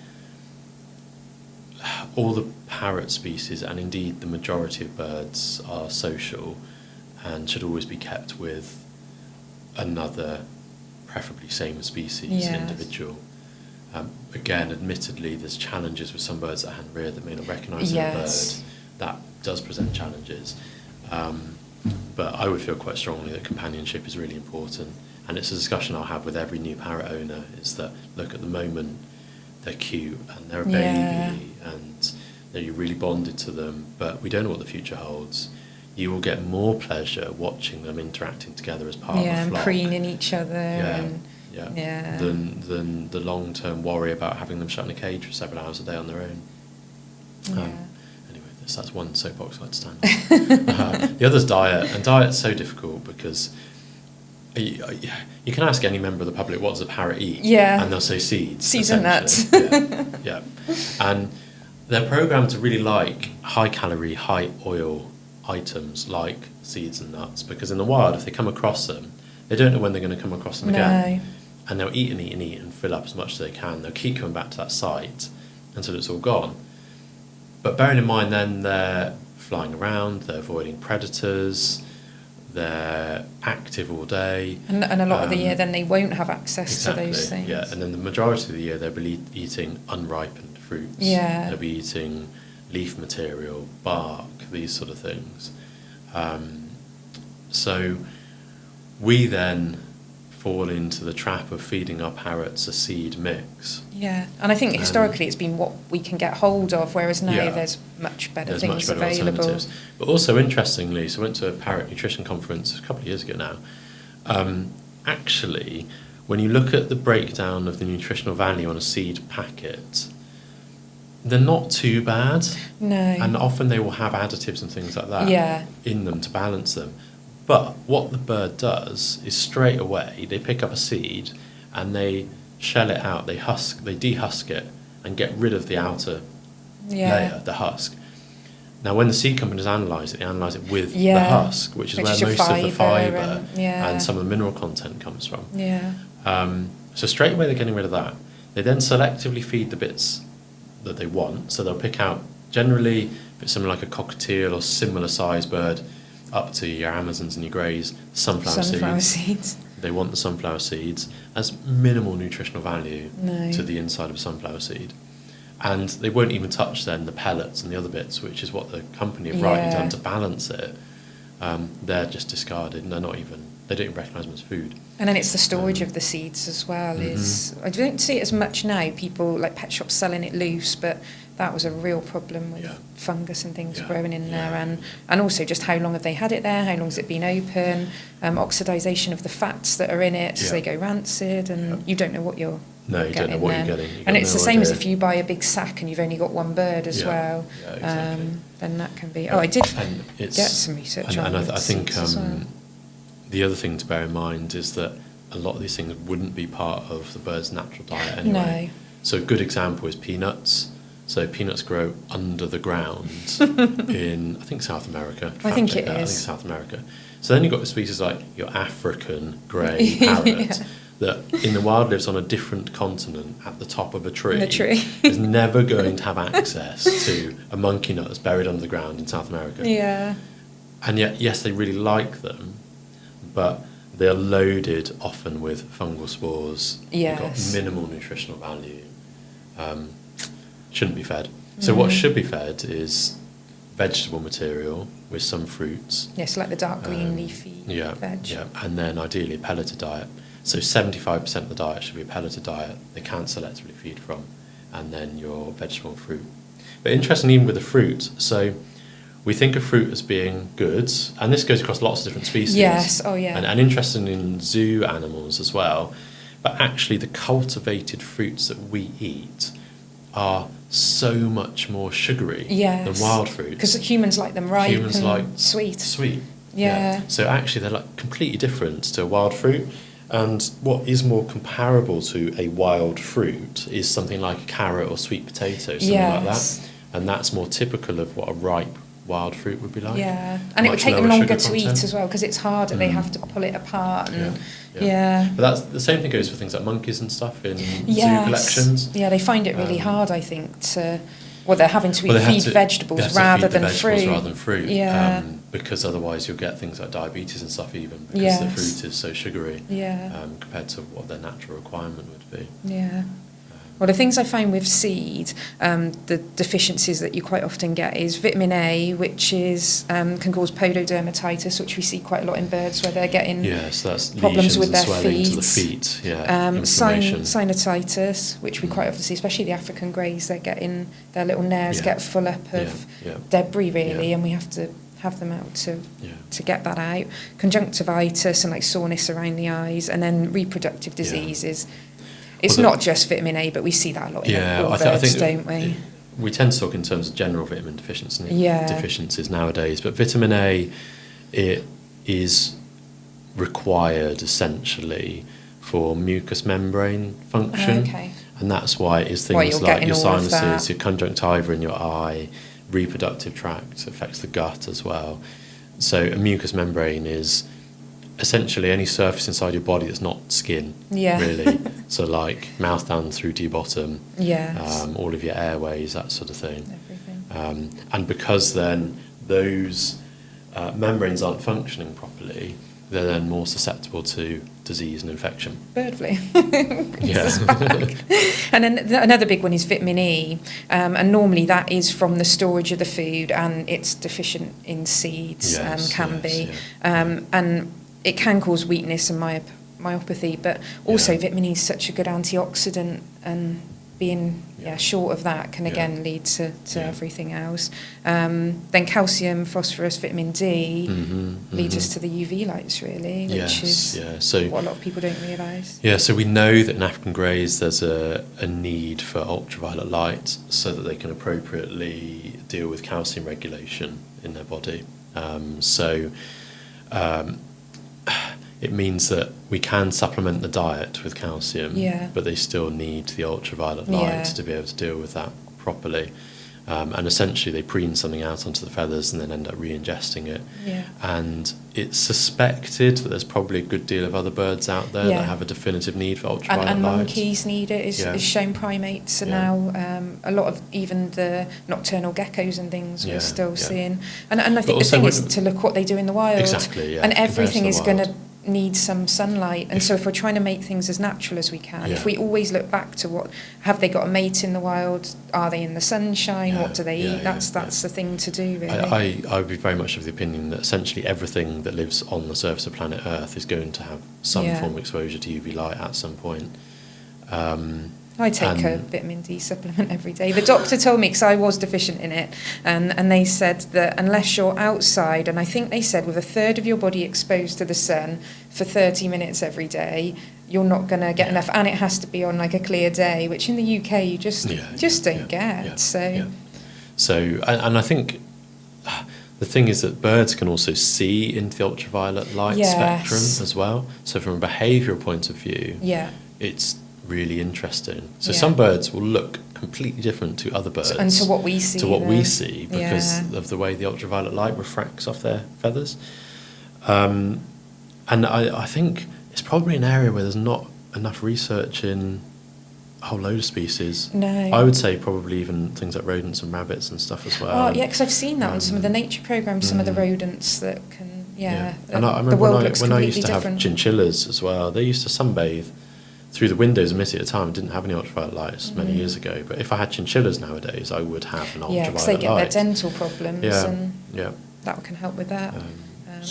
all the parrot species, and indeed the majority of birds, are social and should always be kept with another, preferably same species individual. Again, admittedly, there's challenges with some birds that are hand-reared that may not recognise a bird. That does present challenges. But I would feel quite strongly that companionship is really important, and it's a discussion I'll have with every new parrot owner, is that, look, at the moment they're cute and they're a baby and you're really bonded to them, but we don't know what the future holds. You will get more pleasure watching them interacting together as part of a flock. And preening each other. Than the long-term worry about having them shut in a cage for several hours a day on their own. That's one soapbox I'd like to stand on. The other's diet, and diet's so difficult because you can ask any member of the public, what does a parrot eat? And they'll say seeds. Seeds and nuts. And they're programmed to really like high-calorie, high-oil items like seeds and nuts, because in the wild, if they come across them, they don't know when they're going to come across them again. And they'll eat and eat and eat and fill up as much as they can. They'll keep coming back to that site until it's all gone. But bearing in mind then they're flying around, they're avoiding predators, they're active all day. And a lot of the year then they won't have access to those things. And then the majority of the year they'll be eating unripened fruits. They'll be eating leaf material, bark, these sort of things. So we then fall into the trap of feeding our parrots a seed mix. And I think historically it's been what we can get hold of, whereas now there's much better things available. But also interestingly, so I went to a parrot nutrition conference a couple of years ago now. Actually, when you look at the breakdown of the nutritional value on a seed packet, they're not too bad. No. And often they will have additives and things like that in them to balance them. But what the bird does is straight away they pick up a seed and they shell it out, they dehusk it and get rid of the outer layer, the husk. Now, when the seed companies analyse it, they analyse it with the husk, which is where most of the fibre and some of the mineral content comes from. Yeah. So straight away they're getting rid of that. They then selectively feed the bits that they want. So they'll pick out, generally, if it's something like a cockatiel or similar sized bird, up to your Amazons and your Greys, sunflower seeds. They want the sunflower seeds as minimal nutritional value to the inside of a sunflower seed. And they won't even touch then the pellets and the other bits, which is what the company have rightly done to balance it. They're just discarded, and they don't even recognise them as food. And then it's the storage of the seeds as well. I don't see it as much now, people like pet shops selling it loose, but that was a real problem with fungus and things growing in there, and also just how long have they had it there, how long has it been open, oxidisation of the fats that are in it, so they go rancid, and you don't know what you're you don't know what you're getting. And it's the same as if you buy a big sack and you've only got one bird as well. Yeah, exactly. Then that can be... I did get some research on it. I think the other thing to bear in mind is that a lot of these things wouldn't be part of the bird's natural diet anyway. No. So a good example is peanuts. So peanuts grow under the ground in, I think, South America. I think it is. I think South America. So then you've got species like your African grey parrot that in the wild lives on a different continent at the top of a tree. Is never going to have access to a monkey nut that's buried under the ground in South America. Yeah. And yet, yes, they really like them, but they're loaded often with fungal spores. Yes. They've got minimal nutritional value. Shouldn't be fed. So what should be fed is vegetable material with some fruits. Yes, like the dark green leafy veg. Yeah, and then ideally a pelleted diet. So 75% of the diet should be a pelleted diet. They can't selectively feed from. And then your vegetable and fruit. But interesting, even with the fruit, so we think of fruit as being good, and this goes across lots of different species. Yes, and interesting in zoo animals as well. But actually the cultivated fruits that we eat are so much more sugary than wild fruits. Because humans like them ripe and sweet. Yeah. So actually they're like completely different to a wild fruit. And what is more comparable to a wild fruit is something like a carrot or sweet potato, something like that. And that's more typical of what a ripe wild fruit would be like. Yeah, and it would take them longer to eat as well because it's harder. They have to pull it apart. And But that's the same thing goes for things like monkeys and stuff in zoo collections. Yeah, they find it really hard, I think, to... Well, they're having to feed vegetables rather than fruit. Yeah. Because otherwise you'll get things like diabetes and stuff even because the fruit is so sugary compared to what their natural requirement would be. Yeah. Well, the things I find with seed, the deficiencies that you quite often get is vitamin A, which is can cause pododermatitis, which we see quite a lot in birds where they're getting so that's problems with their feet. To the feet. Inflammation. Sinusitis, which we quite often see, especially the African greys, they're getting their little nares get full up of debris really, and we have to have them out to get that out. Conjunctivitis and like soreness around the eyes, and then reproductive diseases. It's not just vitamin A, but we see that a lot in all birds, don't we? We tend to talk in terms of general vitamin deficiencies nowadays, but vitamin A, it is required essentially for mucous membrane function, and that's why it is things like your sinuses, your conjunctiva in your eye, reproductive tract, affects the gut as well. So a mucous membrane is essentially any surface inside your body that's not skin, really. So like mouth down through to your bottom, all of your airways, that sort of thing. Everything. And because then those membranes aren't functioning properly, they're then more susceptible to disease and infection. Bird flu. And then another big one is vitamin E, and normally that is from the storage of the food, and it's deficient in seeds, and it can cause weakness and myopathy, but also vitamin E is such a good antioxidant, and being short of that can again lead to everything else. Then calcium, phosphorus, vitamin D leads us to the UV lights, really, which is so what a lot of people don't realise. Yeah, so we know that in African greys there's a need for ultraviolet light so that they can appropriately deal with calcium regulation in their body. It means that we can supplement the diet with calcium, but they still need the ultraviolet light to be able to deal with that properly. And essentially they preen something out onto the feathers and then end up re-ingesting it. And it's suspected that there's probably a good deal of other birds out there that have a definitive need for ultraviolet and light. Monkeys need it, is shown. Primates are now, a lot of even the nocturnal geckos and things we're still seeing. And I think the thing is to look what they do in the wild. Exactly, and everything is going to need some sunlight, and so if we're trying to make things as natural as we can, if we always look back to what have they got a mate in the wild, are they in the sunshine, what do they eat, that's the thing to do, really. I would be very much of the opinion that essentially everything that lives on the surface of planet Earth is going to have some form of exposure to UV light at some point. I take a vitamin D supplement every day. The doctor told me, because I was deficient in it, and they said that unless you're outside, and I think they said with a third of your body exposed to the sun for 30 minutes every day, you're not going to get enough, and it has to be on like a clear day, which in the UK you just don't get. So, and I think the thing is that birds can also see into the ultraviolet light spectrum as well. So from a behavioural point of view, it's really interesting. So some birds will look completely different to other birds, and to what we see. Because of the way the ultraviolet light refracts off their feathers. And I think it's probably an area where there's not enough research in a whole load of species. No. I would say probably even things like rodents and rabbits and stuff as well. Oh, yeah, because I've seen that on some of the nature programmes, some of the rodents that can, And I remember when I used to have chinchillas as well, they used to sunbathe through the windows, admittedly at the time, I didn't have any ultraviolet lights many years ago. But if I had chinchillas nowadays, I would have an ultraviolet light. Yeah, because they get their dental problems, and that can help with that.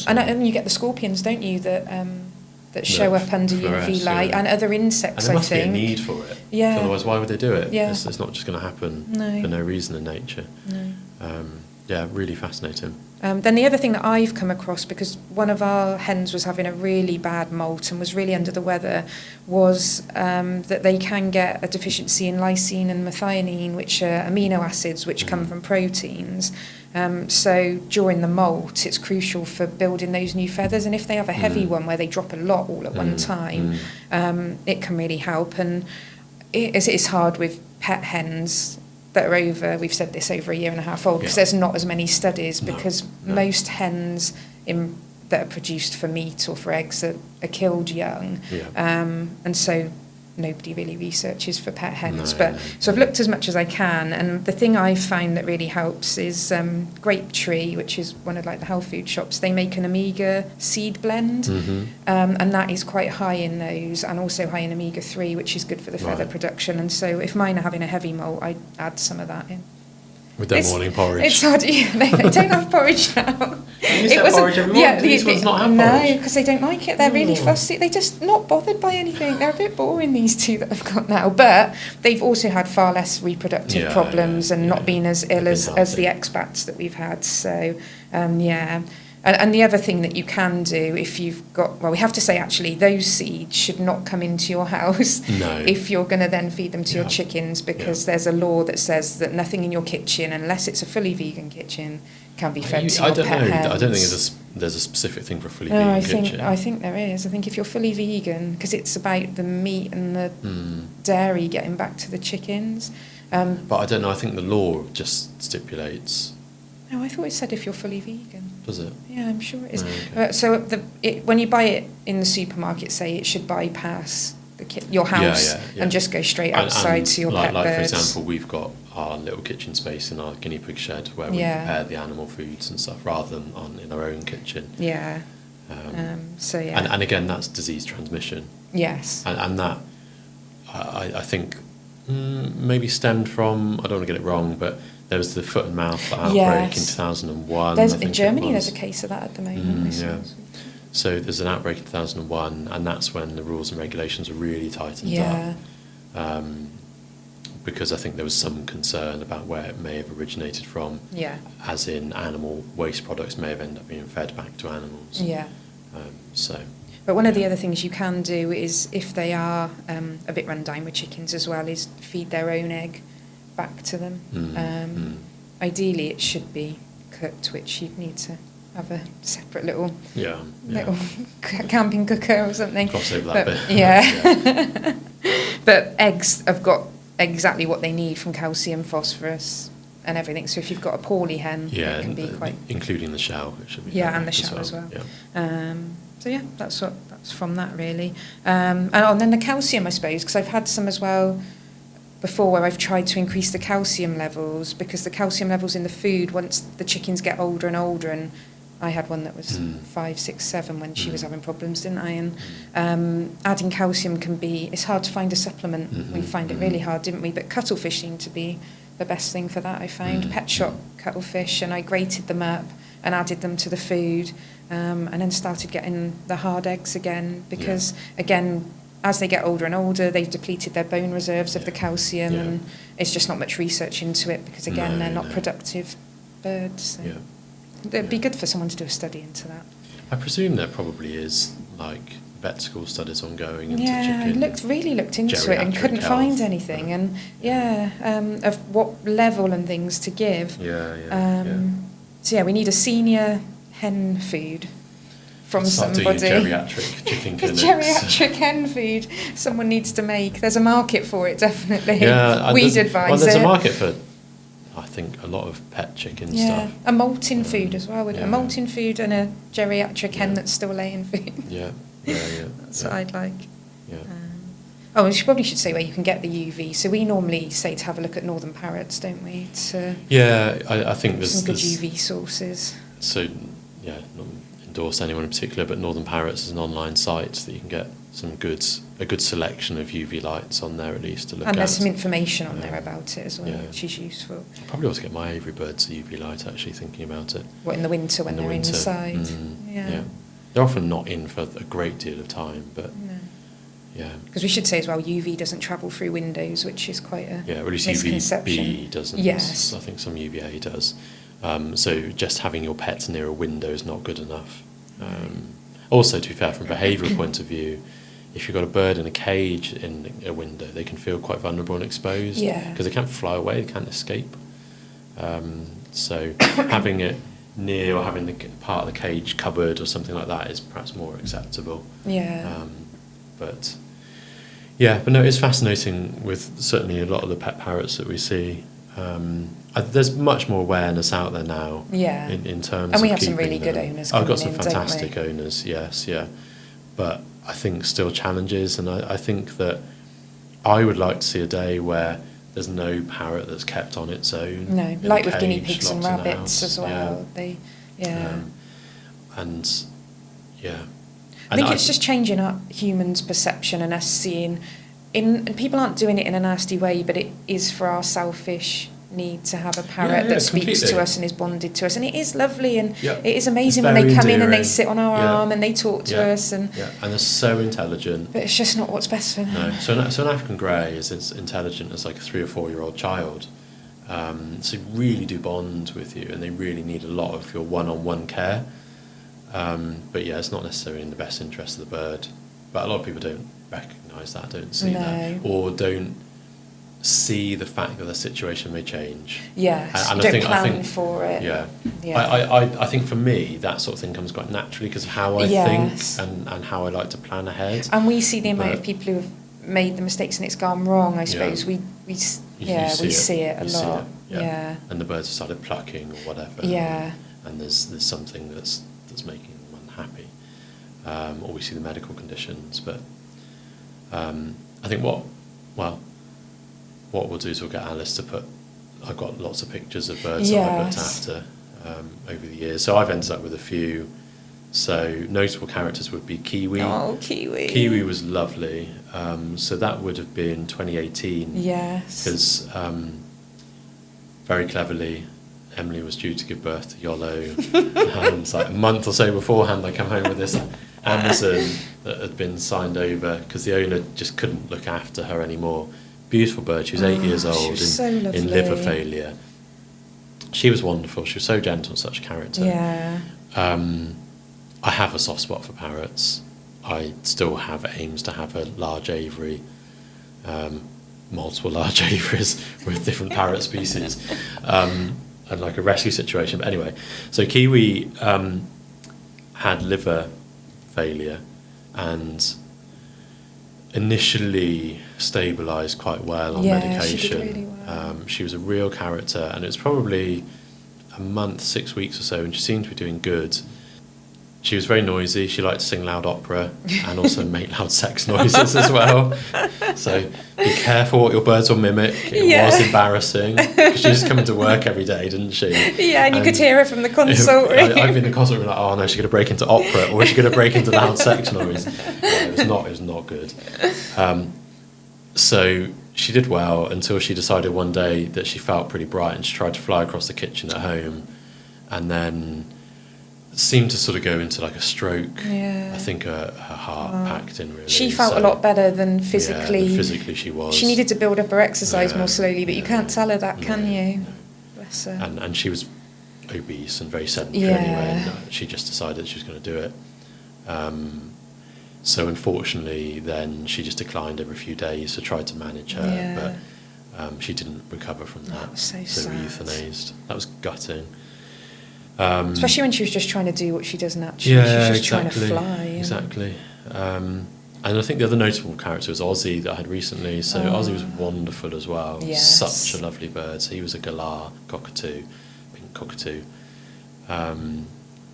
And you get the scorpions, don't you, that show up under UV light, and other insects, and I think. There must be a need for it. Yeah. Otherwise, why would they do it? It's not just going to happen for no reason in nature. No. Really fascinating. Then the other thing that I've come across, because one of our hens was having a really bad molt and was really under the weather, was that they can get a deficiency in lysine and methionine, which are amino acids which come from proteins. So during the molt, it's crucial for building those new feathers. And if they have a heavy one where they drop a lot all at one time, it can really help. And it's hard with pet hens that are over, we've said this, over a year and a half old, because there's not as many studies, because most hens that are produced for meat or for eggs are killed young. And so nobody really researches for pet hens. So I've looked as much as I can, and the thing I've found that really helps is Grape Tree, which is one of like the health food shops. They make an omega seed blend, and that is quite high in those, and also high in omega-3, which is good for the feather production. And so if mine are having a heavy molt, I add some of that in. With their morning porridge. It's hard. They don't have porridge now. It was porridge every morning. These ones not have porridge. No, because they don't like it. They're really fussy. They're just not bothered by anything. They're a bit boring, these two that I've got now. But they've also had far less reproductive problems and not been as ill as the expats that we've had. So, And the other thing that you can do if you've got, we have to say actually those seeds should not come into your house if you're going to then feed them to your chickens, because there's a law that says that nothing in your kitchen, unless it's a fully vegan kitchen, can be fed to your pet hens. I don't think there's a specific thing for a fully vegan kitchen. I think there is. I think if you're fully vegan, because it's about the meat and the dairy getting back to the chickens. But I don't know, I think the law just stipulates... No, I thought it said if you're fully vegan. Does it? Yeah, I'm sure it is. Oh, okay. So when you buy it in the supermarket, say it should bypass your house and just go straight outside to your pet birds. For example, we've got our little kitchen space in our guinea pig shed where we prepare the animal foods and stuff, rather than in our own kitchen. Yeah. And again, that's disease transmission. Yes. And that, I think, maybe stemmed from, I don't want to get it wrong, but there was the foot and mouth outbreak in 2001. In Germany, there's a case of that at the moment. So there's an outbreak in 2001, and that's when the rules and regulations were really tightened up. because I think there was some concern about where it may have originated from. Yeah. As in animal waste products may have ended up being fed back to animals. Yeah. So. But one of the other things you can do is, if they are a bit run down with chickens as well, is feed their own egg back to them. Ideally, it should be cooked, which you'd need to have a separate little camping cooker or something. Cross over that bit. Yeah. But eggs have got exactly what they need from calcium, phosphorus, and everything. So if you've got a poorly hen, it can be quite... including the shell, it should be. Yeah, and the shell as well. Yeah. So yeah, that's from that and then the calcium, I suppose, because I've had some as well before where I've tried to increase the calcium levels, because the calcium levels in the food, once the chickens get older and older, and I had one that was 5, 6, 7 when she was having problems, didn't I? And adding calcium it's hard to find a supplement. We find it really hard, didn't we? But cuttlefish seemed to be the best thing for that, I found. Pet shop cuttlefish, and I grated them up and added them to the food, and then started getting the hard eggs again, because, again, as they get older and older, they've depleted their bone reserves of the calcium, and it's just not much research into it, because, again, they're not productive birds. So. Yeah. It'd be good for someone to do a study into that. I presume there probably is, like, vet school studies ongoing into chicken. I looked into it and couldn't find anything. And, of what level and things to give. So, we need a senior hen food from somebody. Geriatric chicken clinics. Geriatric hen food someone needs to make. There's a market for it, definitely. Yeah, We'd advise Well, there's a market for, I think, a lot of pet chicken stuff. A molting food as well. A molting food and a geriatric hen that's still laying food. Yeah. That's what I'd like. Yeah. We probably should say where you can get the UV. So we normally say to have a look at northern parrots, don't we? I think there's some good UV sources. So, not endorse anyone in particular, but Northern Parrots is an online site that you can get a good selection of UV lights on there, at least, to look at. And there's some information on there about it as well, which is useful. I probably ought to get my aviary birds a UV light, actually, thinking about it. What, in the winter when they're inside? Yeah. They're often not in for a great deal of time, but... No. Yeah. Because we should say as well, UV doesn't travel through windows, which is quite a misconception. UVB doesn't. Yes. I think some UVA does. So just having your pets near a window is not good enough. Also, to be fair, from a behavioural point of view, if you've got a bird in a cage in a window, they can feel quite vulnerable and exposed. Because they can't fly away, they can't escape. So having it near, or having the part of the cage covered or something like that, is perhaps more acceptable. But no, it's fascinating with certainly a lot of the pet parrots that we see. There's much more awareness out there now. In terms of, and we have some really good owners. I've got some fantastic owners. Yes, but I think still challenges, and I think that I would like to see a day where there's no parrot that's kept on its own. No, like with guinea pigs and rabbits as well. I think it's just changing up humans' perception and us seeing, and people aren't doing it in a nasty way, but it is for our selfish need to have a parrot that speaks to us and is bonded to us, and it is lovely, and it is amazing when they come in and they sit on our arm and they talk to us, and they're so intelligent. But it's just not what's best for them. No, so an African grey is as intelligent as like a 3 or 4 year old child. So they really do bond with you, and they really need a lot of your one-on-one care. But it's not necessarily in the best interest of the bird. But a lot of people don't recognise that, don't see that, or don't see the fact that the situation may change. Yes, and you don't plan for it. I think for me that sort of thing comes quite naturally because of how I think and how I like to plan ahead. And we see the amount of people who have made the mistakes and it's gone wrong. I suppose we see it a lot. And the birds have started plucking or whatever. And there's something that's making them unhappy, or we see the medical conditions. But I think what we'll do is we'll get Alice to put. I've got lots of pictures of birds that I've looked after over the years. So I've ended up with a few. So notable characters would be Kiwi. Oh, Kiwi. Kiwi was lovely. So that would have been 2018. Yes. Because very cleverly, Emily was due to give birth to Yolo. And like a month or so beforehand, I came home with this Amazon that had been signed over because the owner just couldn't look after her anymore. beautiful bird. She was 8 years She old was so in lovely. liver failure. She was wonderful. She was so gentle, such a character. Yeah. I have a soft spot for parrots. I still have aims to have a large aviary, multiple large aviaries with different parrot species, and like a rescue situation. But anyway, so Kiwi had liver failure and initially stabilised quite well on medication. She did really well. She was a real character, and it was probably a month, 6 weeks or so, and she seemed to be doing good. She was very noisy. She liked to sing loud opera and also make loud sex noises as well. So be careful what your birds will mimic. It was embarrassing. 'Cause she was coming to work every day, didn't she? Yeah, and you could hear her from the consult room. I've been in the consult room like, oh no, she's going to break into opera, or is she going to break into loud sex noise? Yeah, it was not good. So she did well until she decided one day that she felt pretty bright, and she tried to fly across the kitchen at home, and then seemed to sort of go into like a stroke. Yeah. I think her heart packed in really. She felt a lot better than physically. Yeah, physically she was. She needed to build up her exercise Yeah, more slowly, but you can't tell her that, can you? No. Bless her. And she was obese and very sedentary anyway, and she just decided she was going to do it. So unfortunately then she just declined every few days, so tried to manage her, but she didn't recover from that. That was so we sad. euthanized. That was gutting. Especially when she was just trying to do what she does naturally. Yeah, she was just exactly, trying to fly. Exactly. And I think the other notable character was Ozzy that I had recently. So Ozzy was wonderful as well. Yes. Such a lovely bird. So he was a galah cockatoo, pink cockatoo.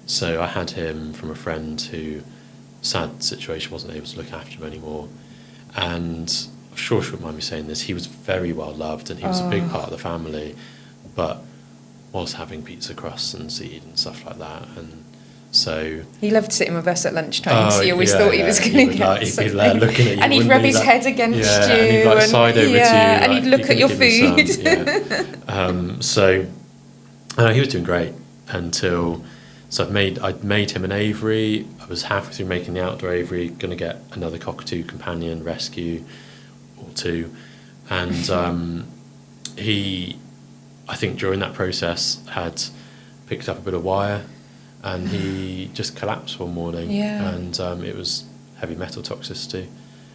So I had him from a friend who, sad situation, wasn't able to look after him anymore. And I'm sure she wouldn't mind me saying this, he was very well loved and he was a big part of the family, but was having pizza crusts and seed and stuff like that, and so he loved sitting with us at lunchtime. So you always thought he was going to get he'd something. be there looking at you, and he'd rub his head against you, and he'd like side over to you, and like, he'd look at your give me food. some, so he was doing great until I'd made him an aviary. I was halfway through making the outdoor aviary, going to get another cockatoo companion rescue or two, and he, I think during that process, had picked up a bit of wire and he just collapsed one morning. Yeah. And it was heavy metal toxicity.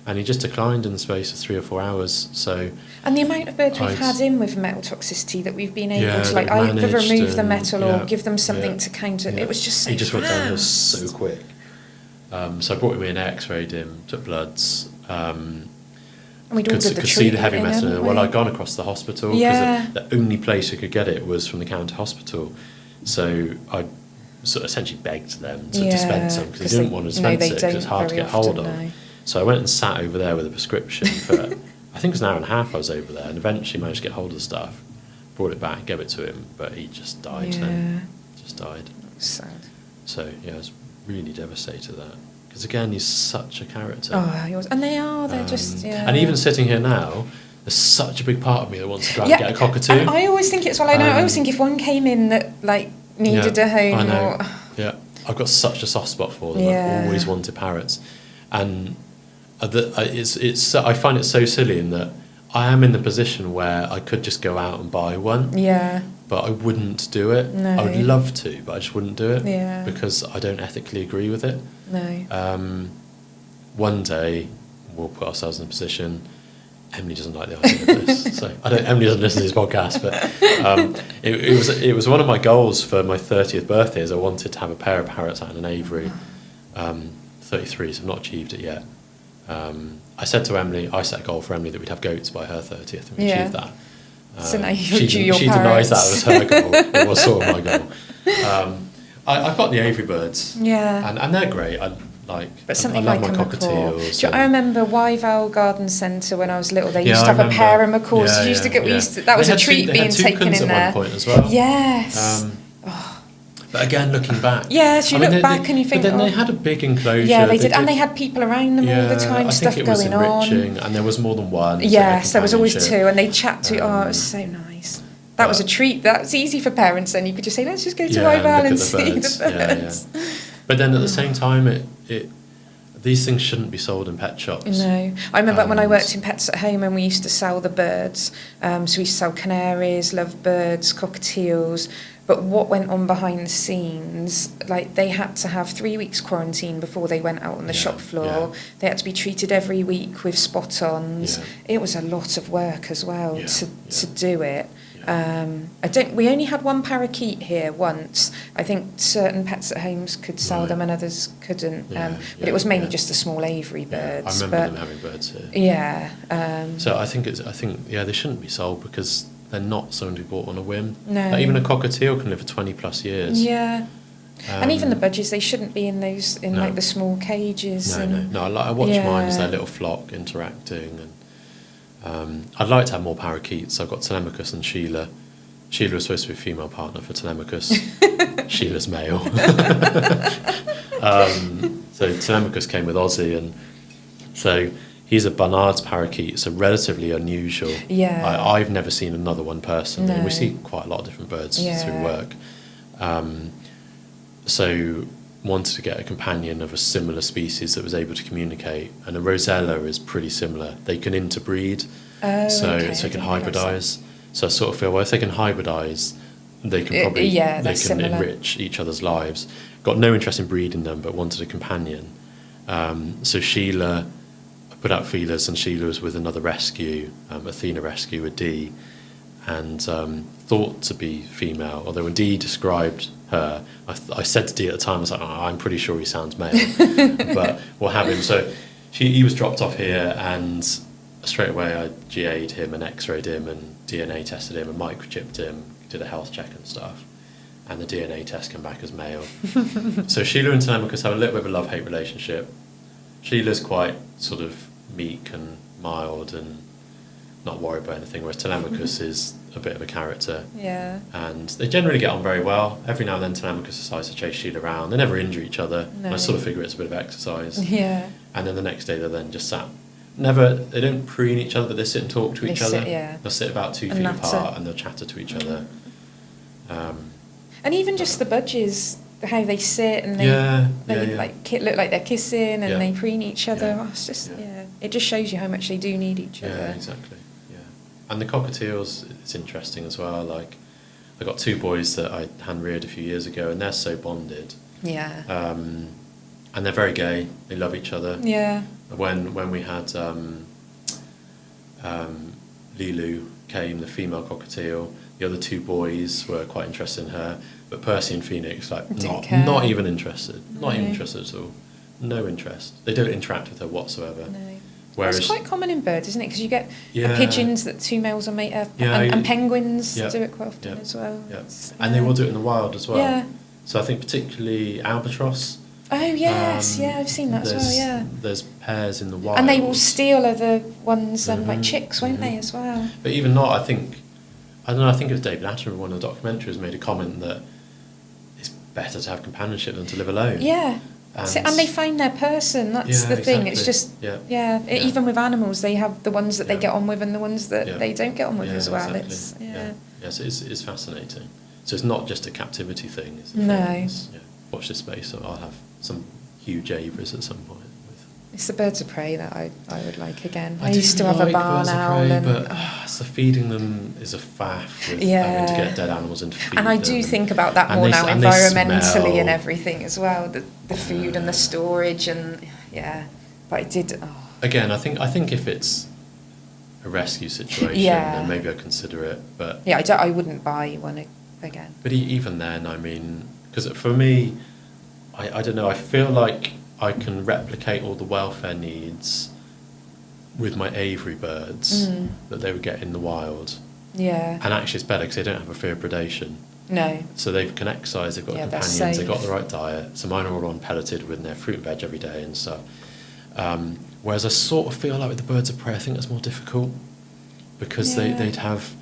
And he just declined in the space of 3 or 4 hours. So, and the amount of birds we've had in with metal toxicity that we've been able to like either remove the metal or give them something yeah, to counter. It was just so he just fast. went downhill so quick. So I brought him in, x-rayed him, took bloods. And we'd ordered the could see the heavy treatment in, metal. Well, I'd gone across the hospital because the only place we could get it was from the county hospital. So I sort of essentially begged them to dispense them because they didn't want to dispense it because it's hard to get hold of. No. So I went and sat over there with a prescription for, I think it was an hour and a half I was over there, and eventually managed to get hold of the stuff, brought it back, gave it to him, but he just died then. Just died. Sad. So yeah, I was really devastated at that. Because again, he's such a character. Oh, he was. And they're just, And even sitting here now, there's such a big part of me that wants to go out and get a cockatoo. And I always think it's, well, I know, I always think if one came in that, like, needed a home I know. or... Yeah, I've got such a soft spot for them. I've always wanted parrots. And I find it so silly in that I am in the position where I could just go out and buy one. Yeah. But I wouldn't do it. No. I would love to, but I just wouldn't do it. Yeah. Because I don't ethically agree with it. No. One day we'll put ourselves in a position. Emily doesn't like the idea of this, so Emily doesn't listen to this podcast. But it was one of my goals for my 30th birthday. Is I wanted to have a pair of parrots out in an aviary. 33, so I've not achieved it yet. I said to Emily, I set a goal for Emily that we'd have goats by her 30th, and we achieved that. So now she do your denies parrots. that was her goal. It was sort of my goal. I've got the aviary birds. Yeah. And they're great. But something I love like my a macaw. cockatiels. I remember Wyvale Garden Centre when I was little. They used to have a pair of macaws. That was a treat being taken in there. At one point as well. Yes. But again, looking back, yes, you look back and you think. But then they had a big enclosure. Yeah, they did, and they had people around them all the time. Stuff going on. I think it was enriching, and there was more than one. Yes, there was always two, and they chat to. It was so nice. That was a treat. That was easy for parents. Then you could just say, "Let's just go to Wyvale and see the birds." Yeah. But then at the same time, the these things shouldn't be sold in pet shops. No. I remember when I worked in Pets at Home and we used to sell the birds. So we used to sell canaries, lovebirds, cockatiels. But what went on behind the scenes, like they had to have 3 weeks quarantine before they went out on the shop floor. Yeah. They had to be treated every week with spot-ons. Yeah. It was a lot of work as well to do it. We only had one parakeet here once. I think certain Pets at Homes could sell them and others couldn't. But it was mainly just the small aviary birds. I remember them having birds here. Yeah. So I think they shouldn't be sold because they're not something to be bought on a whim. No. Like even a cockatiel can live for 20 plus years. Yeah. And even the budgies, they shouldn't be in those like the small cages. No. I watch mine as their little flock interacting, and I'd like to have more parakeets. I've got Telemachus and Sheila. Sheila was supposed to be a female partner for Telemachus. Sheila's male. So Telemachus came with Ozzy, and so he's a Barnard's parakeet, so relatively unusual. Yeah. I've never seen another one personally. No. We see quite a lot of different birds through work. So wanted to get a companion of a similar species that was able to communicate, and a Rosella is pretty similar. They can interbreed, so they can hybridise. So I sort of feel, well, if they can hybridise, they can probably enrich each other's lives. Got no interest in breeding them, but wanted a companion. So Sheila, I put out feelers, and Sheila was with another rescue, Athena rescue with Dee, and thought to be female, although when Dee described her, I said to Dee at the time, I was like, I'm pretty sure he sounds male, but we'll have him. So he was dropped off here, and straight away I GA'd him and X-rayed him and DNA tested him and microchipped him, did a health check and stuff, and the DNA test came back as male. So Sheila and Telemachus have a little bit of a love-hate relationship. Sheila's quite sort of meek and mild and not worried about anything, whereas Telemachus is a bit of a character. Yeah. And they generally get on very well. Every now and then Telemachus decides to chase Sheila around. They never injure each other. No. I sort of figure it's a bit of exercise. Yeah. And then the next day they're then just sat. They don't preen each other, but they sit and talk to each other. They'll sit about 2 feet apart and they'll chatter to each other. And even just the budgies, how they sit and they look like they're kissing and they preen each other. Yeah. Oh, it's just it just shows you how much they do need each other. Yeah, exactly. Yeah, and the cockatiels, it's interesting as well. Like I got 2 boys that I hand reared a few years ago, and they're so bonded. Yeah. And they're very gay. They love each other. Yeah. When we had Lilu came, the female cockatiel, the other 2 boys were quite interested in her, but Percy and Phoenix not even interested. Not even interested at all. No interest. They don't interact with her whatsoever. No. Whereas it's quite common in birds, isn't it? Because you get pigeons that 2 males are mate and penguins do it quite often as well. Yeah. And they will do it in the wild as well. Yeah. So I think particularly albatross. Oh yes, I've seen that as well. Yeah. There's pairs in the wild. And they will steal other ones, like chicks, won't they, as well? But even not, I think it was David Attenborough in one of the documentaries made a comment that it's better to have companionship than to live alone. Yeah. And they find their person, that's the thing. It's just, even with animals, they have the ones that they get on with and the ones that they don't get on with as well. Exactly. So it's fascinating. So it's not just a captivity thing. No. Watch this space, so I'll have some huge aviaries at some point. It's the birds of prey that I would like again. I used to have a barn owl. But so feeding them is a faff with having to get dead animals in to feed And I do think about that more now, environmentally and everything as well, the food and the storage and, but I did... Oh. Again, I think if it's a rescue situation, then maybe I'd consider it, but... Yeah, I wouldn't buy one again. But even then, I mean... Because for me, I don't know, I feel like I can replicate all the welfare needs with my aviary birds that they would get in the wild. Yeah. And actually it's better because they don't have a fear of predation. No. So they can exercise, they've got companions, they've got the right diet. So mine are all on pelleted with their fruit and veg every day and stuff. Whereas I sort of feel like with the birds of prey, I think that's more difficult because they'd have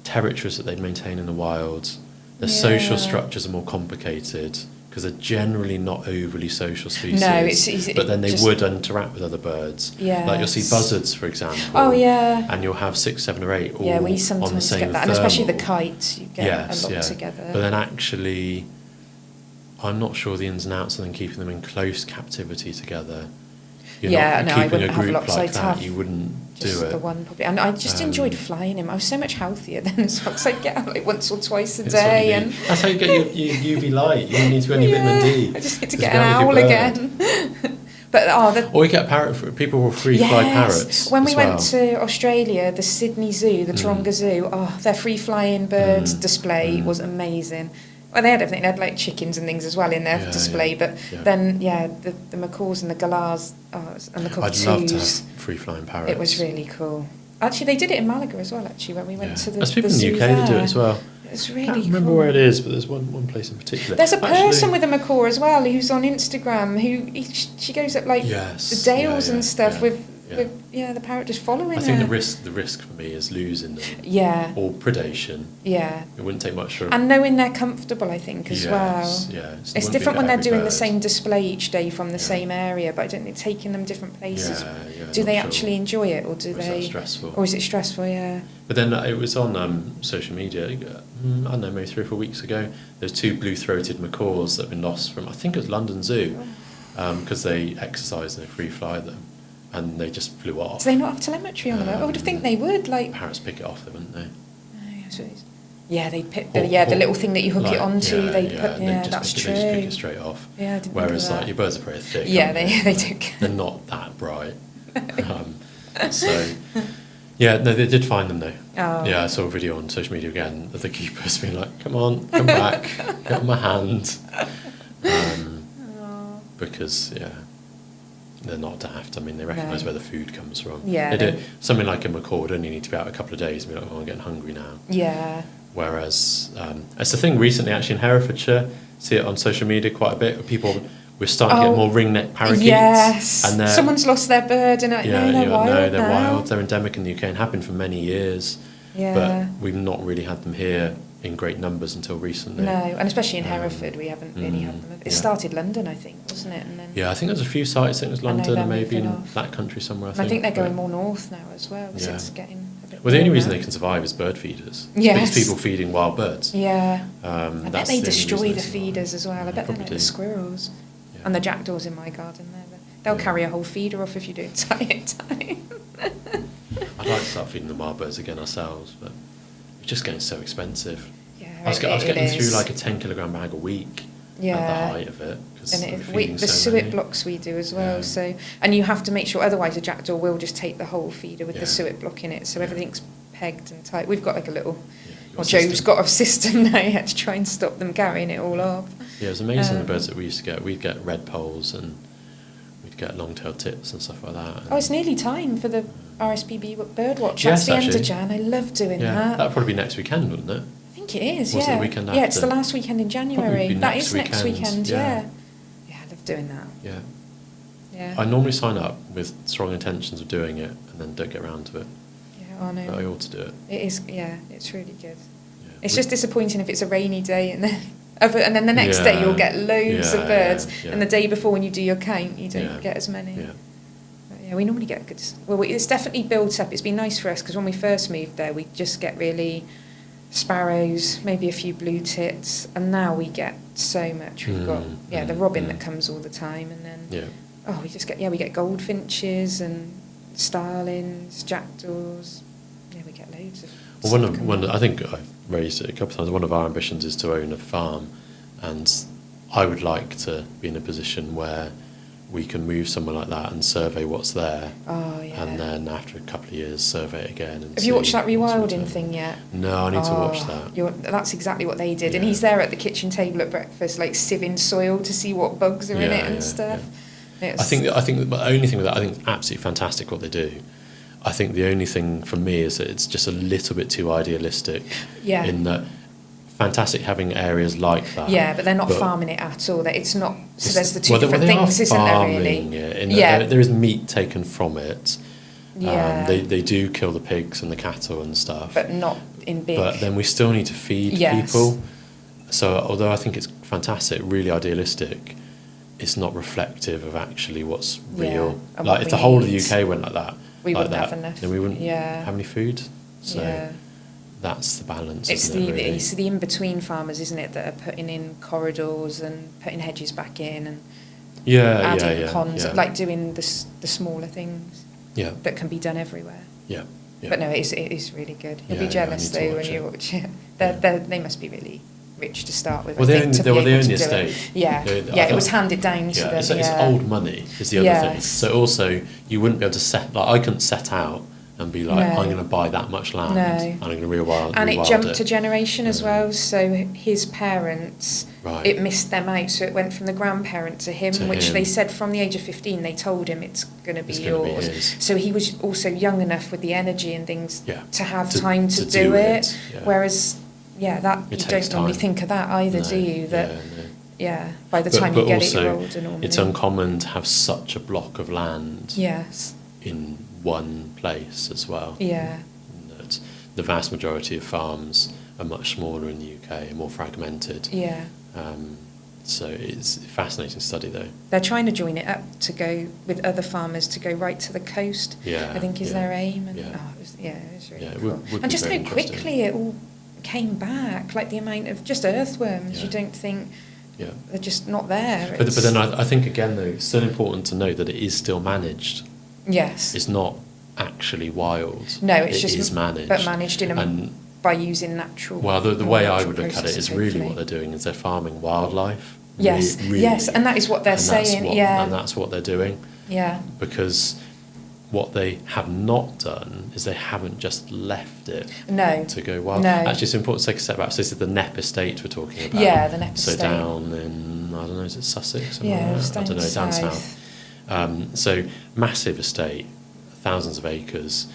territories that they'd maintain in the wild. Their social structures are more complicated because they're generally not overly social species. No, it's but then they would interact with other birds. Yeah. Like you'll see buzzards, for example. Oh, yeah. And you'll have 6, 7 or 8 all we sometimes on the same get that, and especially the kites, you get a lot together. But then actually, I'm not sure the ins and outs of them keeping them in close captivity together. you're Yeah, not no, I keeping wouldn't a have group lots. like I'd that, have you wouldn't just do it. the one puppy. And I just enjoyed flying him. I was so much healthier then as well, because I'd get out like once or twice a It's what you day. do. And That's how you get your UV light. You need to be on your vitamin D. I just need to It's get an about owl your bird. again. But Or you get people will free fly parrots. When we as went well. to Australia, the Sydney Zoo, the Taronga Zoo, their free flying birds display was amazing. Well, they had everything. They had like chickens and things as well in their display. But then, the macaws and the galahs and the cockatoos. I'd love to have free flying parrots. It was really cool. Actually, they did it in Malaga as well. Actually, when we went to the there's people the in the zoo UK that do there. it as well. It's really I can't cool. remember where it is, but there's one place in particular. There's a person with a macaw as well who's on Instagram she goes up like the dales and stuff with the parrot just following her. I think the risk for me is losing them. Yeah. Or predation. Yeah. It wouldn't take much for. And knowing they're comfortable, I think, as well. Yeah. It's different when they're doing the same display each day from the same area, but I don't think taking them different places. Do they actually enjoy it, or do they? Is that stressful? Or is it stressful? Yeah. But then it was on social media. I don't know, maybe 3 or 4 weeks ago. There's 2 blue-throated macaws that have been lost from, I think it was London Zoo, because they exercise and they free fly them, and they just flew off. Do they not have telemetry on them? I would have think they would. Like parrots pick it off them, wouldn't they? Yeah, they pick the little thing that you hook it onto. That's true. They just pick it straight off. Yeah, I didn't Whereas know that. your birds are pretty thick. Yeah, they do. They're not that bright. So. Yeah, no, they did find them though. Oh. Yeah, I saw a video on social media again of the keepers being like, "Come on, come back, get on my hand," because they're not daft. I mean, they recognise where the food comes from. Yeah, they do. Something like a macaw would only need to be out a couple of days and be like, "Oh, I'm getting hungry now." Yeah. Whereas it's the thing recently, actually in Herefordshire, see it on social media quite a bit. We're starting to get more ring-necked parakeets. Yes. And someone's lost their bird and they're wild. No, they're now. wild. They're endemic in the UK and have been for many years. Yeah. But we've not really had them here in great numbers until recently. No, and especially in Hereford, we haven't really had them. It started London, I think, wasn't it? And then I think there's a few sites. I think it was London and maybe in that country somewhere. I think they're going more north now as well. So it's getting a bit the only reason they can survive is bird feeders. Yes. It's people feeding wild birds. Yeah. I bet they destroy the feeders feeders as well. I bet they're like the squirrels. Yeah. And the jackdaws in my garden there. They'll carry a whole feeder off if you don't tie it tight. I'd like to start feeding the wild birds again ourselves, but it's just getting so expensive. Yeah, I was getting through like a 10-kilogram bag a week at the height of it. And the suet blocks we do as well. So, and you have to make sure, otherwise a jackdaw will just take the whole feeder with the suet block in it. So everything's pegged and tight. We've got like a little. Well, Joe's got a system now to try and stop them carrying it all off. Yeah, it was amazing the birds that we used to get. We'd get red poles and we'd get long-tailed tits and stuff like that. Oh, it's nearly time for the RSPB Birdwatch. Yes, That's the actually. end of Jan. I love doing that. That'll probably be next weekend, wouldn't it? I think it is, It the weekend yeah, it's after? the last weekend in January. That is next weekend, yeah. Yeah, I love doing that. Yeah. Yeah. I normally sign up with strong intentions of doing it and then don't get around to it. Yeah, I know. But I ought to do it. It is, it's really good. Yeah. It's just disappointing if it's a rainy day and then the next day you'll get loads of birds, and the day before when you do your count you don't get as many. Yeah. But we normally get good. Well, it's definitely built up. It's been nice for us because when we first moved there, we just get really sparrows, maybe a few blue tits, and now we get so much. We've got the robin that comes all the time, and then we just get we get goldfinches and starlings, jackdaws. Yeah, we get loads of. Well, I think I've raised it a couple of times. One of our ambitions is to own a farm, and I would like to be in a position where we can move somewhere like that and survey what's there. Oh, yeah. And then after a couple of years, survey it again. And have you watched that rewilding thing yet? No, I need to watch that. That's exactly what they did. And he's there at the kitchen table at breakfast, like sieving soil to see what bugs are in it and stuff. Yeah. I think the only thing with that, I think it's absolutely fantastic what they do. I think the only thing for me is that it's just a little bit too idealistic. Yeah. In that, fantastic having areas like that. Yeah, but they're not farming it at all. It's not. So there's the two different things, isn't there? Really. There is meat taken from it. Yeah. They do kill the pigs and the cattle and stuff. But not in big. But then we still need to feed people. So although I think it's fantastic, really idealistic, it's not reflective of actually what's real. Like if the whole of the UK went like that. We wouldn't have enough. Then we wouldn't have any food. So that's the balance. It's it's the in-between farmers, isn't it, that are putting in corridors and putting hedges back in and adding yeah, ponds, yeah. like doing the smaller things Yeah. that can be done everywhere. Yeah. Yeah. But no, it is really good. You'll be I jealous need to though watch when you it. watch it. Yeah. They must be really rich to start with. Well, I think, to be they were the able only to do it. estate. Yeah, it was handed down to them. It's old money is the other thing. So also you wouldn't be able to set, like, I couldn't set out and be like, No. I'm going to buy that much land and I'm going to rewild And it jumped a it. generation as well. So his parents, Right. it missed them out. So it went from the grandparent to him, which they said from the age of 15, they told him it's going to be yours. His. So he was also young enough with the energy and things to have time to do do it. Yeah. Whereas, that It you takes don't normally time. think of that either, do you? That by the time but you get also, it, you're older normally. it's uncommon to have such a block of land Yes. in one place as well. Yeah. That the vast majority of farms are much smaller in the UK, more fragmented. Yeah. So it's a fascinating study, though. They're trying to join it up to go with other farmers to go right to the coast. Yeah, I think is their aim. And yeah. it was really Yeah, it cool. would And be just very how quickly it all came back, like the amount of just earthworms. Yeah. You don't think Yeah. they're just not there. But then I think, again, though, it's still important to know that it is still managed. Yes. It's not actually wild. No, it's it just is managed. but managed by using natural. Well, the way I would look at it processes, is really hopefully. what they're doing is they're farming wildlife. Yes, really, yes, and that is what they're saying. And that's what they're doing. Yeah. Because what they have not done is they haven't just left it to go wild. No. Actually, it's important to take a step back. So this is the Knepp estate we're talking about. Yeah, the Knepp so estate. So down in, I don't know, is it Sussex? Yeah, I don't know, down south. So massive estate, thousands of acres.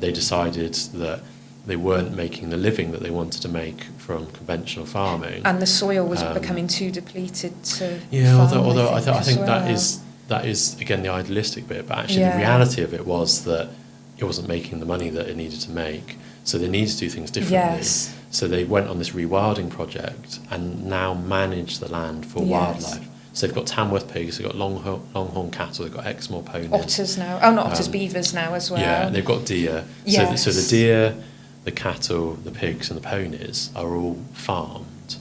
They decided that they weren't making the living that they wanted to make from conventional farming. And the soil was becoming too depleted to although I think well. that is again the idealistic bit, but actually the reality of it was that it wasn't making the money that it needed to make, so they needed to do things differently. Yes. So they went on this rewilding project and now manage the land for wildlife. So they've got Tamworth pigs, they've got longhorn cattle, they've got Exmoor ponies. Otters now. Oh, not otters, beavers now as well. Yeah, and they've got deer. Yes. So the deer, the cattle, the pigs and the ponies are all farmed,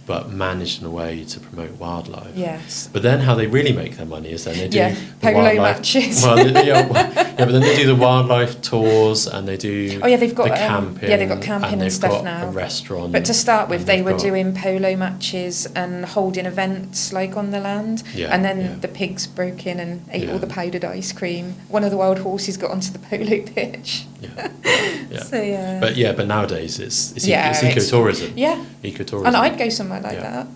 but managed in a way to promote wildlife. Yes. But then how they really make their money is then they do the polo wildlife matches. Well, but then they do the wildlife tours and they do they've got the camping. they've got camping and stuff now. A restaurant. But to start with, they were doing polo matches and holding events like on the land. Yeah, and then the pigs broke in and ate all the powdered ice cream. One of the wild horses got onto the polo pitch. Yeah. So But nowadays it's ecotourism. Yeah. Ecotourism. And I'd go somewhere like that.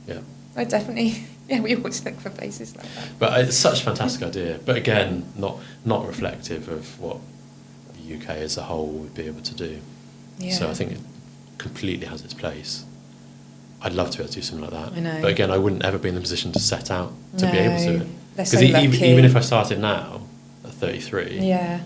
Yeah. I definitely. Yeah, we always look for places like that. But it's such a fantastic idea. But again, not reflective of what the UK as a whole would be able to do. Yeah. So I think it completely has its place. I'd love to be able to do something like that. I know. But again, I wouldn't ever be in the position to set out to be able to do it. They're so Because lucky. even if I started now at 33, Yeah.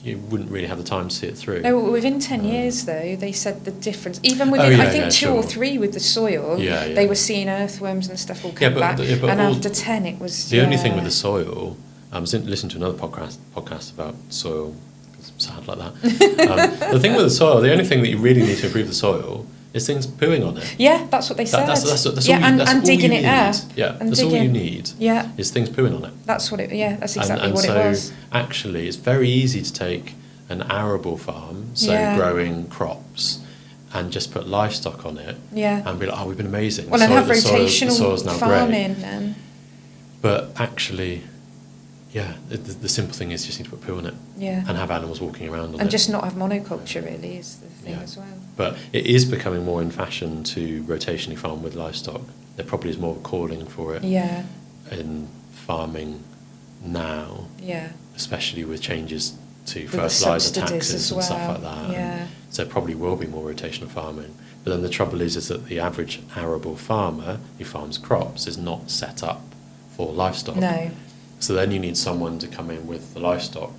you wouldn't really have the time to see it through. No, within 10 years, though, they said the difference. Even within, I think, 2 or 3 with the soil, they were seeing earthworms and stuff all come back. But and after 10, it was... The only thing with the soil, I was listening to another podcast about soil, because I'm sad like that. The thing with the soil, the only thing that you really need to improve the soil is things pooing on it. Yeah, that's what they said. That's digging it up. Yeah, that's all you need. Yeah. Is things pooing on it. That's what it. Yeah, that's exactly and what so it was. Actually, it's very easy to take an arable farm, growing crops, and just put livestock on it. Yeah. And be like, we've been amazing. Well, and have rotational the soil's now farming great. then. But actually, the simple thing is you just need to put poo on it. Yeah. And have animals walking around on it. And just not have monoculture really is the thing as well. But it is becoming more in fashion to rotationally farm with livestock. There probably is more of a calling for it in farming now. Yeah. Especially with changes to with fertiliser taxes and well. stuff like that. Yeah. So it probably will be more rotational farming. But then the trouble is that the average arable farmer who farms crops is not set up for livestock. No. So then you need someone to come in with the livestock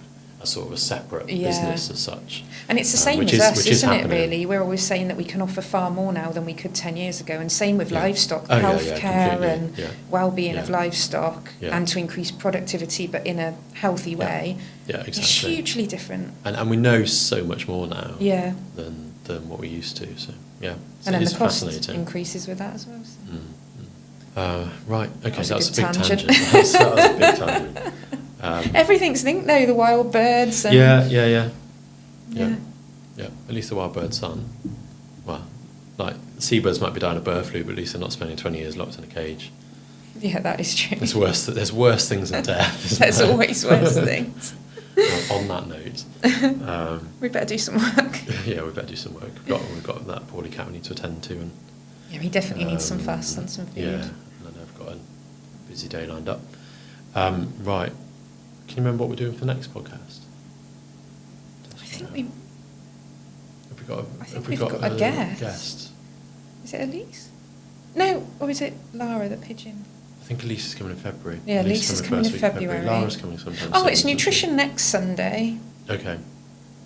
as sort of a separate business as such. And it's the same as us, isn't it, really? We're always saying that we can offer far more now than we could 10 years ago. And same with livestock, healthcare and well-being of livestock and to increase productivity, but in a healthy way. Yeah, exactly. It's hugely different. And we know so much more now than what we used to. So, and then the cost increases with that as well. So. Right, okay, That that was was a a big good tangent. tangent. That was a big tangent. Everything's linked though, the wild birds. And Yeah. Yeah. At least the wild birds aren't. Well, like seabirds might be dying of bird flu, but at least they're not spending 20 years locked in a cage. Yeah, that is true. There's worse things than death. Isn't There's there? always worse things. On that note, We better do some work. yeah, we better do some work. We've got that poorly cat we need to attend to, and Yeah, he definitely needs some fuss and some food. yeah, and then I've got a busy day lined up. Right, can you remember what we're doing for the next podcast? I think we. Have we got a guest? Is it Elise? No, or is it Lara, the pigeon? I think Elise is coming in February. Yeah, Elise is coming in first week of February. Lara's coming sometime Oh, soon, it's isn't nutrition next Sunday. Okay.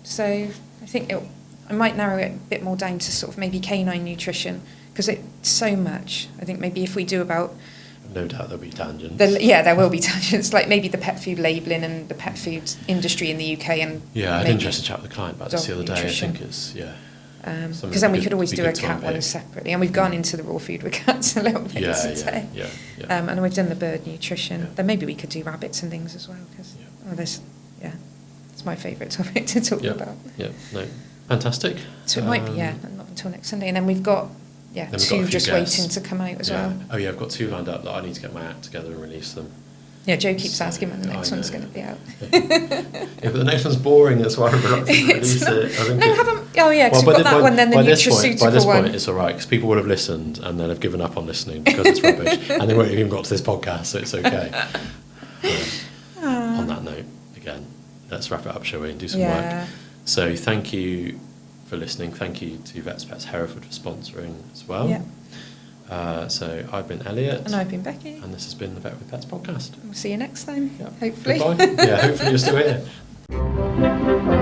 So I think I might narrow it a bit more down to sort of maybe canine nutrition, because it's so much. I think maybe if we do about... No doubt there'll be tangents. There will be tangents, like maybe the pet food labelling and the pet food industry in the UK. And yeah, I had an interesting chat with the client about this the other day. nutrition. I think it's, yeah. Because then we could always do a cat one separately. And we've gone into the raw food with cats a little bit today. Yeah. And we've done the bird nutrition. Yeah. Then maybe we could do rabbits and things as well, because it's my favourite topic to talk about. Yeah, no, fantastic. So it might be, not until next Sunday. And then we've got, two just waiting to come out as well. Oh yeah, I've got 2 lined up that I need to get my act together and release them. Yeah, Joe keeps asking when the next one's going to be out. Yeah, but the next one's boring, that's why I'm reluctant to release it. Because we've got that one, then the nutraceutical By this one. point, it's all right, because people will have listened and then have given up on listening because it's rubbish, and they won't have even got to this podcast, so it's okay. On that note, again, let's wrap it up, shall we, and do some work. So thank you for listening. Thank you to Vets Pets Hereford for sponsoring as well. Yeah. So I've been Elliot. And I've been Becky. And this has been the Vet with Pets podcast. We'll see you next time, Yeah. hopefully. Goodbye. Yeah, hopefully you're still here.